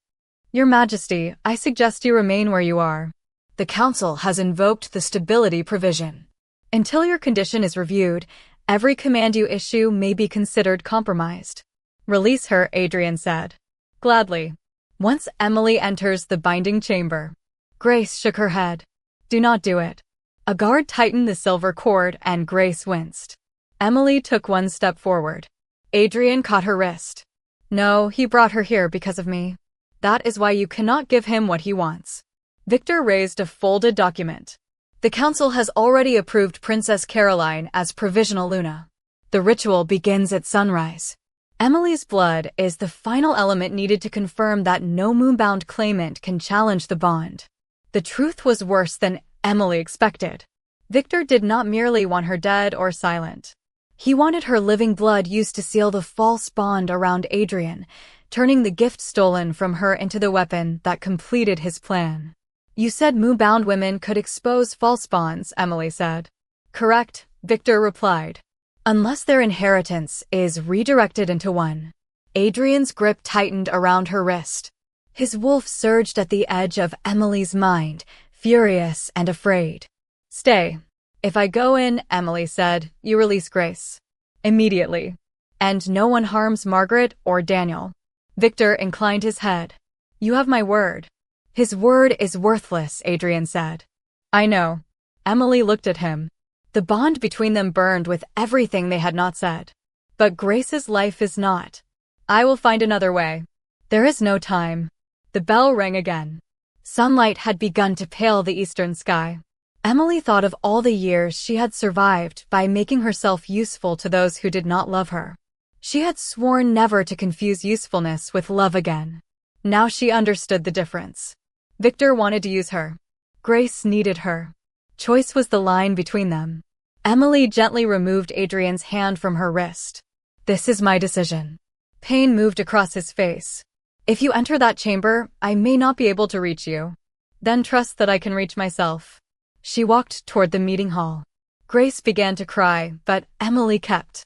Your Majesty, I suggest you remain where you are. The Council has invoked the stability provision. Until your condition is reviewed, every command you issue may be considered compromised. Release her, Adrian said. Gladly. Once Emily enters the binding chamber. Grace shook her head. Do not do it. A guard tightened the silver cord and Grace winced. Emily took one step forward. Adrian caught her wrist. No, he brought her here because of me. That is why you cannot give him what he wants. Victor raised a folded document. The council has already approved Princess Caroline as provisional Luna. The ritual begins at sunrise. Emily's blood is the final element needed to confirm that no moonbound claimant can challenge the bond. The truth was worse than Emily expected. Victor did not merely want her dead or silent. He wanted her living blood used to seal the false bond around Adrian, turning the gift stolen from her into the weapon that completed his plan. You said moonbound women could expose false bonds, Emily said. Correct, Victor replied. Unless their inheritance is redirected into one. Adrian's grip tightened around her wrist. His wolf surged at the edge of Emily's mind, furious and afraid. Stay. If I go in, Emily said, you release Grace. Immediately. And no one harms Margaret or Daniel. Victor inclined his head. You have my word. His word is worthless, Adrian said. I know. Emily looked at him. The bond between them burned with everything they had not said. But Grace's life is not. I will find another way. There is no time. The bell rang again. Sunlight had begun to pale the eastern sky. Emily thought of all the years she had survived by making herself useful to those who did not love her. She had sworn never to confuse usefulness with love again. Now she understood the difference. Victor wanted to use her. Grace needed her. Choice was the line between them. Emily gently removed Adrian's hand from her wrist. This is my decision. Pain moved across his face. If you enter that chamber, I may not be able to reach you. Then trust that I can reach myself. She walked toward the meeting hall. Grace began to cry, but Emily kept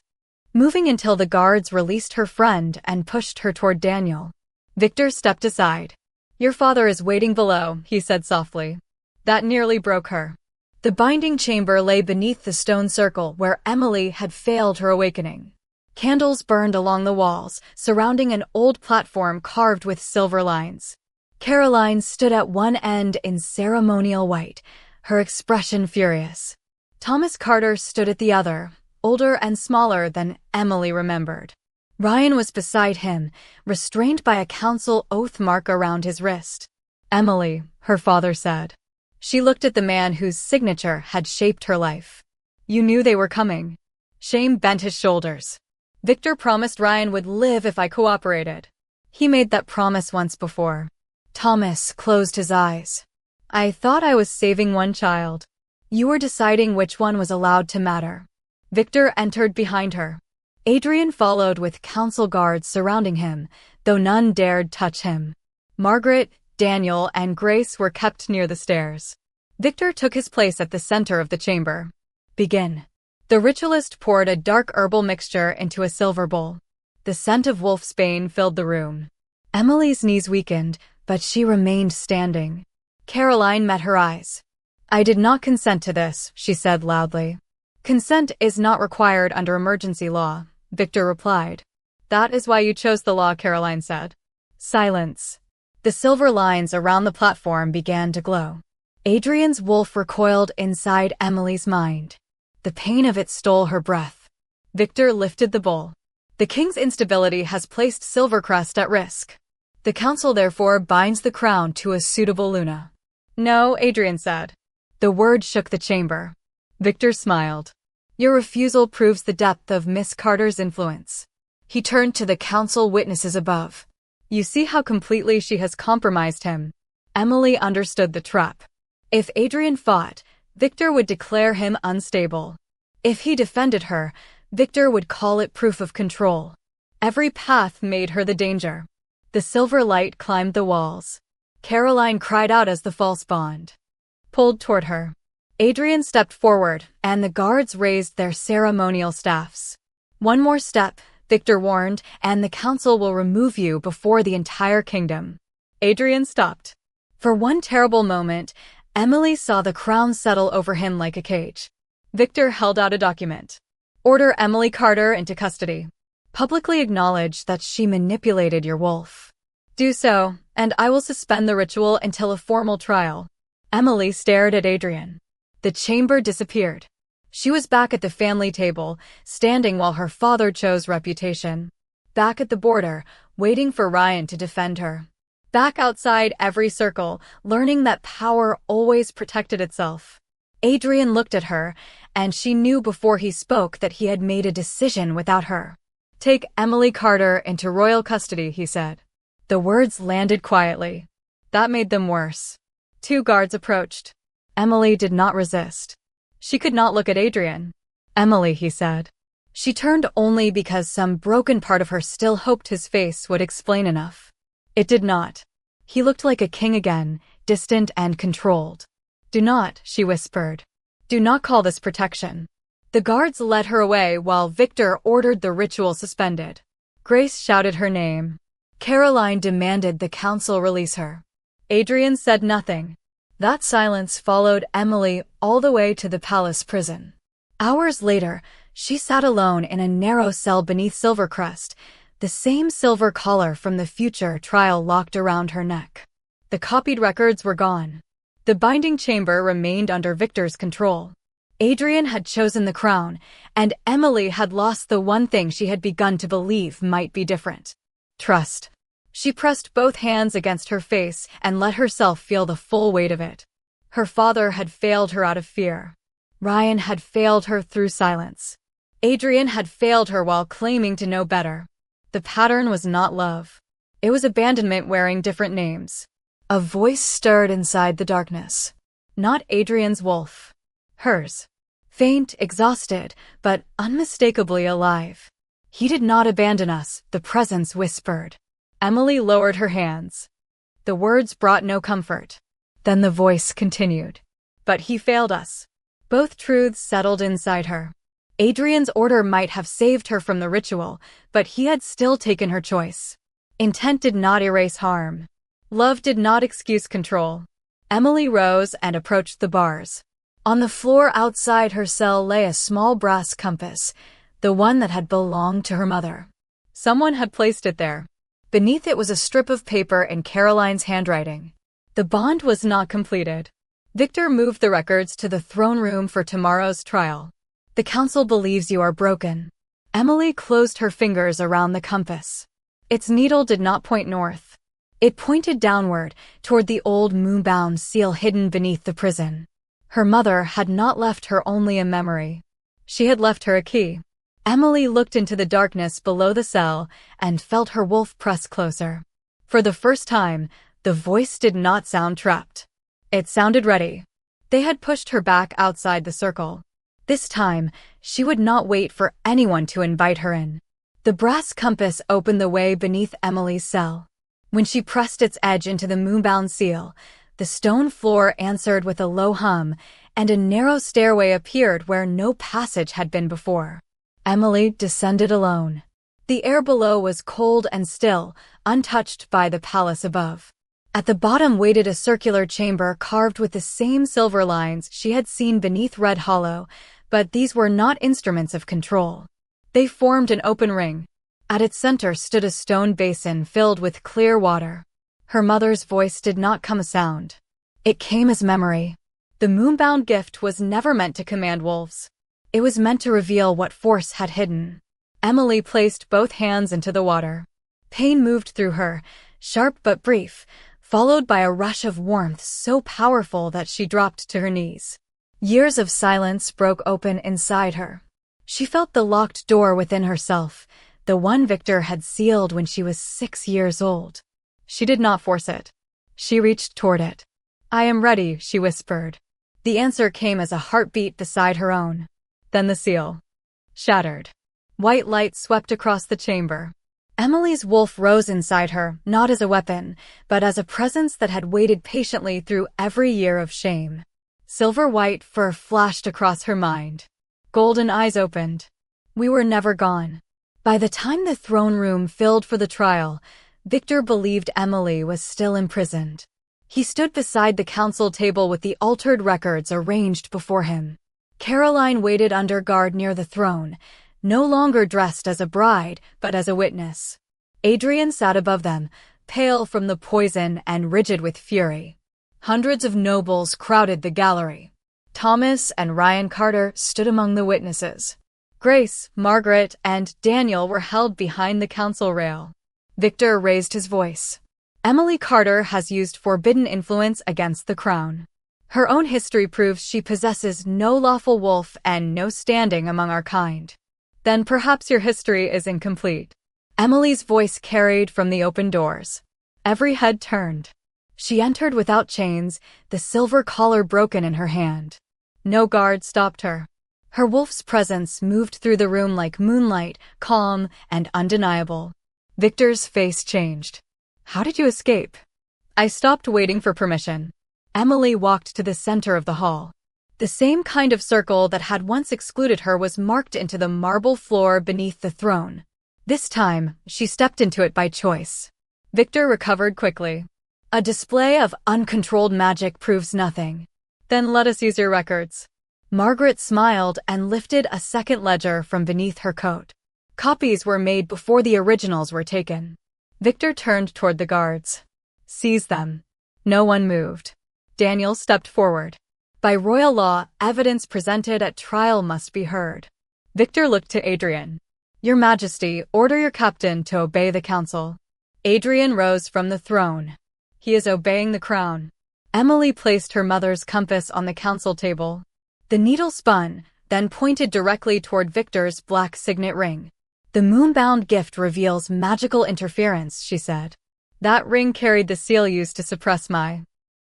moving until the guards released her friend and pushed her toward Daniel. Victor stepped aside. Your father is waiting below, he said softly. That nearly broke her. The binding chamber lay beneath the stone circle where Emily had failed her awakening. Candles burned along the walls, surrounding an old platform carved with silver lines. Caroline stood at one end in ceremonial white, her expression furious. Thomas Carter stood at the other, older and smaller than Emily remembered. Ryan was beside him, restrained by a council oath mark around his wrist. Emily, her father said. She looked at the man whose signature had shaped her life. You knew they were coming. Shame bent his shoulders. Victor promised Ryan would live if I cooperated. He made that promise once before. Thomas closed his eyes. I thought I was saving one child. You were deciding which one was allowed to matter. Victor entered behind her. Adrian followed with council guards surrounding him, though none dared touch him. Margaret, Daniel, and Grace were kept near the stairs. Victor took his place at the center of the chamber. Begin. The ritualist poured a dark herbal mixture into a silver bowl. The scent of wolfsbane filled the room. Emily's knees weakened, but she remained standing. Caroline met her eyes. I did not consent to this, she said loudly. Consent is not required under emergency law, Victor replied. That is why you chose the law, Caroline said. Silence. The silver lines around the platform began to glow. Adrian's wolf recoiled inside Emily's mind. The pain of it stole her breath. Victor lifted the bowl. The king's instability has placed Silvercrest at risk. The council therefore binds the crown to a suitable Luna. No, Adrian said. The word shook the chamber. Victor smiled. Your refusal proves the depth of Miss Carter's influence. He turned to the council witnesses above. You see how completely she has compromised him. Emily understood the trap. If Adrian fought, Victor would declare him unstable. If he defended her, Victor would call it proof of control. Every path made her the danger. The silver light climbed the walls. Caroline cried out as the false bond pulled toward her. Adrian stepped forward, and the guards raised their ceremonial staffs. One more step, Victor warned, and the council will remove you before the entire kingdom. Adrian stopped. For one terrible moment, Emily saw the crown settle over him like a cage. Victor held out a document. Order Emily Carter into custody. Publicly acknowledge that she manipulated your wolf. Do so, and I will suspend the ritual until a formal trial. Emily stared at Adrian. The chamber disappeared. She was back at the family table, standing while her father chose reputation. Back at the border, waiting for Ryan to defend her. Back outside every circle, learning that power always protected itself. Adrian looked at her, and she knew before he spoke that he had made a decision without her. Take Emily Carter into royal custody, he said. The words landed quietly. That made them worse. 2 guards approached. Emily did not resist. She could not look at Adrian. Emily, he said. She turned only because some broken part of her still hoped his face would explain enough. It did not. He looked like a king again, distant and controlled. Do not, she whispered. Do not call this protection. The guards led her away while Victor ordered the ritual suspended. Grace shouted her name. Caroline demanded the council release her. Adrian said nothing. That silence followed Emily all the way to the palace prison. Hours later, she sat alone in a narrow cell beneath Silvercrest, the same silver collar from the future trial locked around her neck. The copied records were gone. The binding chamber remained under Victor's control. Adrian had chosen the crown, and Emily had lost the one thing she had begun to believe might be different. Trust. She pressed both hands against her face and let herself feel the full weight of it. Her father had failed her out of fear. Ryan had failed her through silence. Adrian had failed her while claiming to know better. The pattern was not love. It was abandonment wearing different names. A voice stirred inside the darkness. Not Adrian's wolf. Hers. Faint, exhausted, but unmistakably alive. He did not abandon us, the presence whispered. Emily lowered her hands. The words brought no comfort. Then the voice continued. But he failed us. Both truths settled inside her. Adrian's order might have saved her from the ritual, but he had still taken her choice. Intent did not erase harm. Love did not excuse control. Emily rose and approached the bars. On the floor outside her cell lay a small brass compass, the one that had belonged to her mother. Someone had placed it there. Beneath it was a strip of paper in Caroline's handwriting. The bond was not completed. Victor moved the records to the throne room for tomorrow's trial. The council believes you are broken. Emily closed her fingers around the compass. Its needle did not point north. It pointed downward, toward the old moonbound seal hidden beneath the prison. Her mother had not left her only a memory. She had left her a key. Emily looked into the darkness below the cell and felt her wolf press closer. For the first time, the voice did not sound trapped. It sounded ready. They had pushed her back outside the circle. This time, she would not wait for anyone to invite her in. The brass compass opened the way beneath Emily's cell. When she pressed its edge into the moonbound seal, the stone floor answered with a low hum, and a narrow stairway appeared where no passage had been before. Emily descended alone. The air below was cold and still, untouched by the palace above. At the bottom waited a circular chamber carved with the same silver lines she had seen beneath Red Hollow, but these were not instruments of control. They formed an open ring. At its center stood a stone basin filled with clear water. Her mother's voice did not come a sound. It came as memory. The moonbound gift was never meant to command wolves. It was meant to reveal what force had hidden. Emily placed both hands into the water. Pain moved through her, sharp but brief, followed by a rush of warmth so powerful that she dropped to her knees. Years of silence broke open inside her. She felt the locked door within herself, the one Victor had sealed when she was 6 years old. She did not force it. She reached toward it. "I am ready," she whispered. The answer came as a heartbeat beside her own. Then the seal shattered. White light swept across the chamber. Emily's wolf rose inside her, not as a weapon, but as a presence that had waited patiently through every year of shame. Silver-white fur flashed across her mind. Golden eyes opened. We were never gone. By the time the throne room filled for the trial, Victor believed Emily was still imprisoned. He stood beside the council table with the altered records arranged before him. Caroline waited under guard near the throne, no longer dressed as a bride, but as a witness. Adrian sat above them, pale from the poison and rigid with fury. Hundreds of nobles crowded the gallery. Thomas and Ryan Carter stood among the witnesses. Grace, Margaret, and Daniel were held behind the council rail. Victor raised his voice. Emily Carter has used forbidden influence against the crown. Her own history proves she possesses no lawful wolf and no standing among our kind. Then perhaps your history is incomplete. Emily's voice carried from the open doors. Every head turned. She entered without chains, the silver collar broken in her hand. No guard stopped her. Her wolf's presence moved through the room like moonlight, calm and undeniable. Victor's face changed. "How did you escape?" "I stopped waiting for permission." Emily walked to the center of the hall. The same kind of circle that had once excluded her was marked into the marble floor beneath the throne. This time, she stepped into it by choice. Victor recovered quickly. "A display of uncontrolled magic proves nothing." "Then let us use your records." Margaret smiled and lifted a second ledger from beneath her coat. Copies were made before the originals were taken. Victor turned toward the guards. "Seize them." No one moved. Daniel stepped forward. "By royal law, evidence presented at trial must be heard." Victor looked to Adrian. "Your Majesty, order your captain to obey the council." Adrian rose from the throne. "He is obeying the crown." Emily placed her mother's compass on the council table. The needle spun, then pointed directly toward Victor's black signet ring. "The moonbound gift reveals magical interference," she said. "That ring carried the seal used to suppress my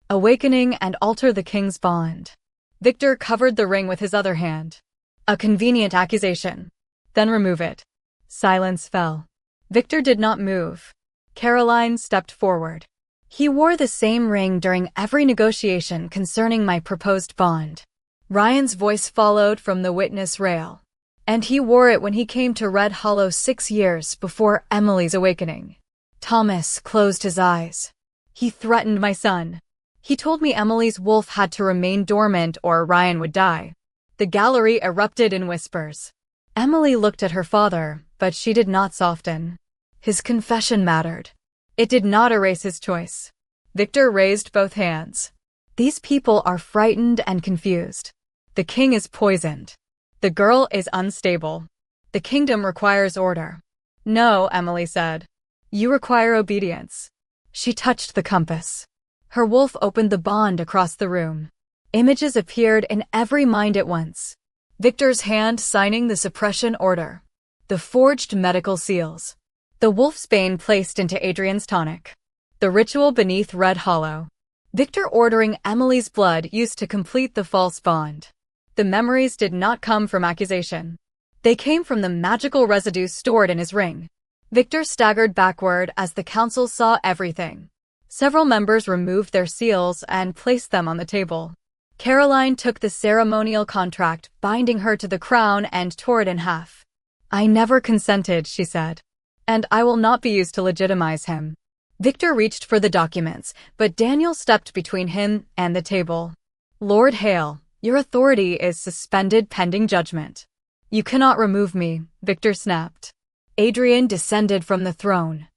awakening and alter the king's bond." Victor covered the ring with his other hand. A convenient accusation. Then remove it. Silence fell. Victor did not move. Caroline stepped forward. He wore the same ring during every negotiation concerning my proposed bond. Ryan's voice followed from the witness rail. And he wore it when he came to Red Hollow 6 years before Emily's awakening. Thomas closed his eyes. He threatened my son. He told me Emily's wolf had to remain dormant or Ryan would die. The gallery erupted in whispers. Emily looked at her father, but she did not soften. His confession mattered. It did not erase his choice. Victor raised both hands. These people are frightened and confused. The king is poisoned. The girl is unstable. The kingdom requires order. No, Emily said. You require obedience. She touched the compass. Her wolf opened the bond across the room. Images appeared in every mind at once. Victor's hand signing the suppression order. The forged medical seals. The wolfsbane placed into Adrian's tonic. The ritual beneath Red Hollow. Victor ordering Emily's blood used to complete the false bond. The memories did not come from accusation. They came from the magical residue stored in his ring. Victor staggered backward as the council saw everything. Several members removed their seals and placed them on the table. Caroline took the ceremonial contract, binding her to the crown, and tore it in half. I never consented, she said. And I will not be used to legitimize him. Victor reached for the documents, but Daniel stepped between him and the table. Lord Hale, your authority is suspended pending judgment. You cannot remove me, Victor snapped. Adrian descended from the throne.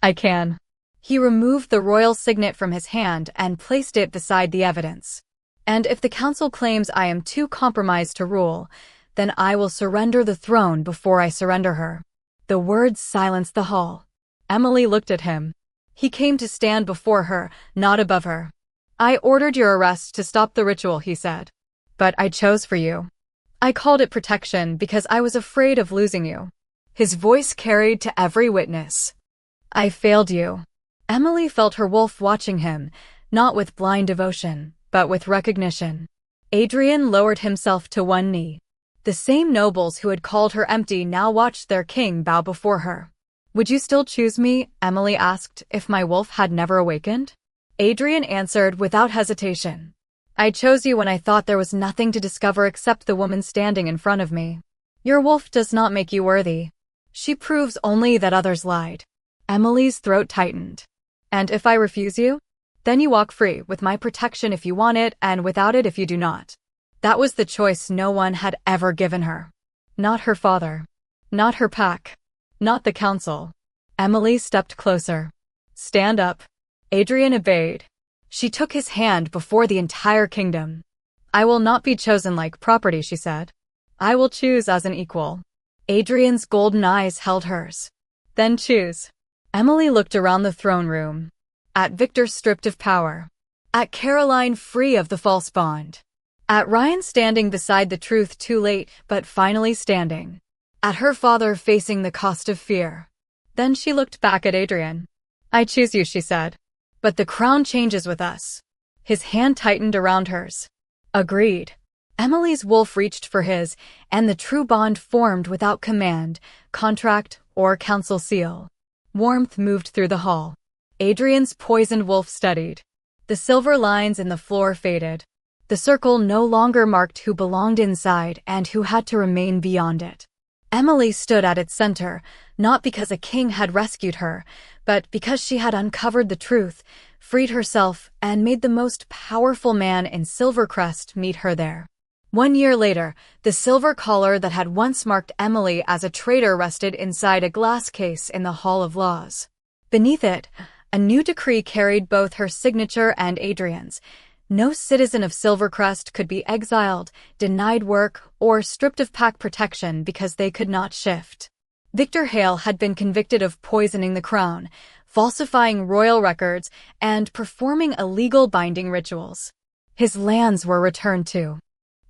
I can. He removed the royal signet from his hand and placed it beside the evidence. And if the council claims I am too compromised to rule, then I will surrender the throne before I surrender her. The words silenced the hall. Emily looked at him. He came to stand before her, not above her. I ordered your arrest to stop the ritual, he said. But I chose for you. I called it protection because I was afraid of losing you. His voice carried to every witness. I failed you. Emily felt her wolf watching him, not with blind devotion, but with recognition. Adrian lowered himself to one knee. The same nobles who had called her empty now watched their king bow before her. Would you still choose me, Emily asked, if my wolf had never awakened? Adrian answered without hesitation. I chose you when I thought there was nothing to discover except the woman standing in front of me. Your wolf does not make you worthy. She proves only that others lied. Emily's throat tightened. And if I refuse you? Then you walk free, with my protection if you want it, and without it if you do not. That was the choice no one had ever given her. Not her father. Not her pack. Not the council. Emily stepped closer. Stand up. Adrian obeyed. She took his hand before the entire kingdom. I will not be chosen like property, she said. I will choose as an equal. Adrian's golden eyes held hers. Then choose. Emily looked around the throne room. At Victor stripped of power. At Caroline free of the false bond. At Ryan standing beside the truth too late, but finally standing. At her father facing the cost of fear. Then she looked back at Adrian. I choose you, she said. But the crown changes with us. His hand tightened around hers. Agreed. Emily's wolf reached for his, and the true bond formed without command, contract, or council seal. Warmth moved through the hall. Adrian's poisoned wolf steadied. The silver lines in the floor faded. The circle no longer marked who belonged inside and who had to remain beyond it. Emily stood at its center, not because a king had rescued her, but because she had uncovered the truth, freed herself, and made the most powerful man in Silvercrest meet her there. 1 year later, the silver collar that had once marked Emily as a traitor rested inside a glass case in the Hall of Laws. Beneath it, a new decree carried both her signature and Adrian's. No citizen of Silvercrest could be exiled, denied work, or stripped of pack protection because they could not shift. Victor Hale had been convicted of poisoning the crown, falsifying royal records, and performing illegal binding rituals. His lands were returned to.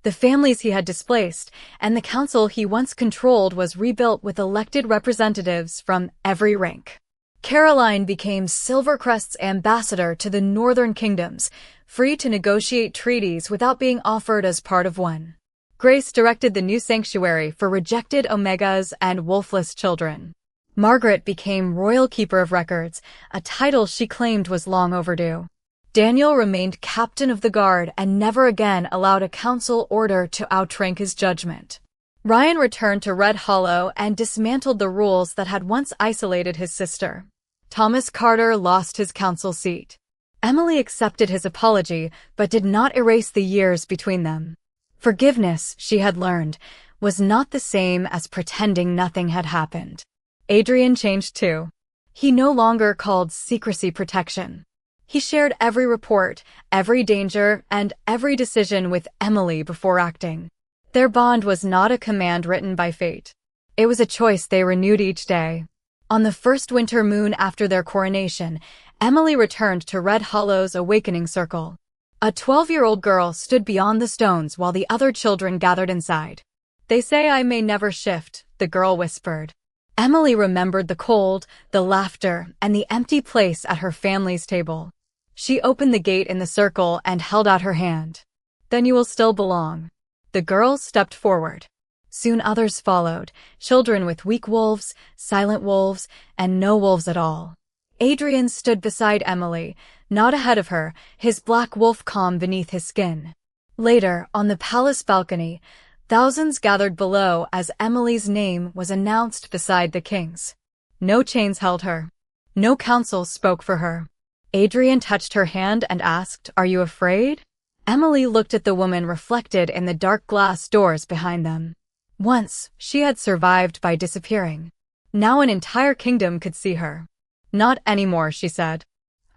The families he had displaced, and the council he once controlled was rebuilt with elected representatives from every rank. Caroline became Silvercrest's ambassador to the northern kingdoms, free to negotiate treaties without being offered as part of one. Grace directed the new sanctuary for rejected Omegas and Wolfless children. Margaret became Royal Keeper of Records, a title she claimed was long overdue. Daniel remained Captain of the Guard and never again allowed a council order to outrank his judgment. Ryan returned to Red Hollow and dismantled the rules that had once isolated his sister. Thomas Carter lost his council seat. Emily accepted his apology but did not erase the years between them. Forgiveness, she had learned, was not the same as pretending nothing had happened. Adrian changed too. He no longer called secrecy protection. He shared every report, every danger, and every decision with Emily before acting. Their bond was not a command written by fate. It was a choice they renewed each day. On the first winter moon after their coronation, Emily returned to Red Hollow's awakening circle. A 12-year-old girl stood beyond the stones while the other children gathered inside. "They say I may never shift," the girl whispered. Emily remembered the cold, the laughter, and the empty place at her family's table. She opened the gate in the circle and held out her hand. "Then you will still belong." The girl stepped forward. Soon others followed, children with weak wolves, silent wolves, and no wolves at all. Adrian stood beside Emily, not ahead of her, his black wolf calm beneath his skin. Later, on the palace balcony, thousands gathered below as Emily's name was announced beside the king's. No chains held her. No council spoke for her. Adrian touched her hand and asked, "Are you afraid?" Emily looked at the woman reflected in the dark glass doors behind them. Once, she had survived by disappearing. Now an entire kingdom could see her. "Not anymore," she said.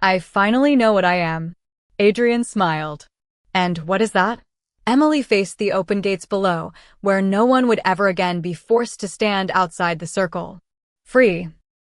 "I finally know what I am." Adrian smiled. "And what is that?" Emily faced the open gates below, where no one would ever again be forced to stand outside the circle. "Free,"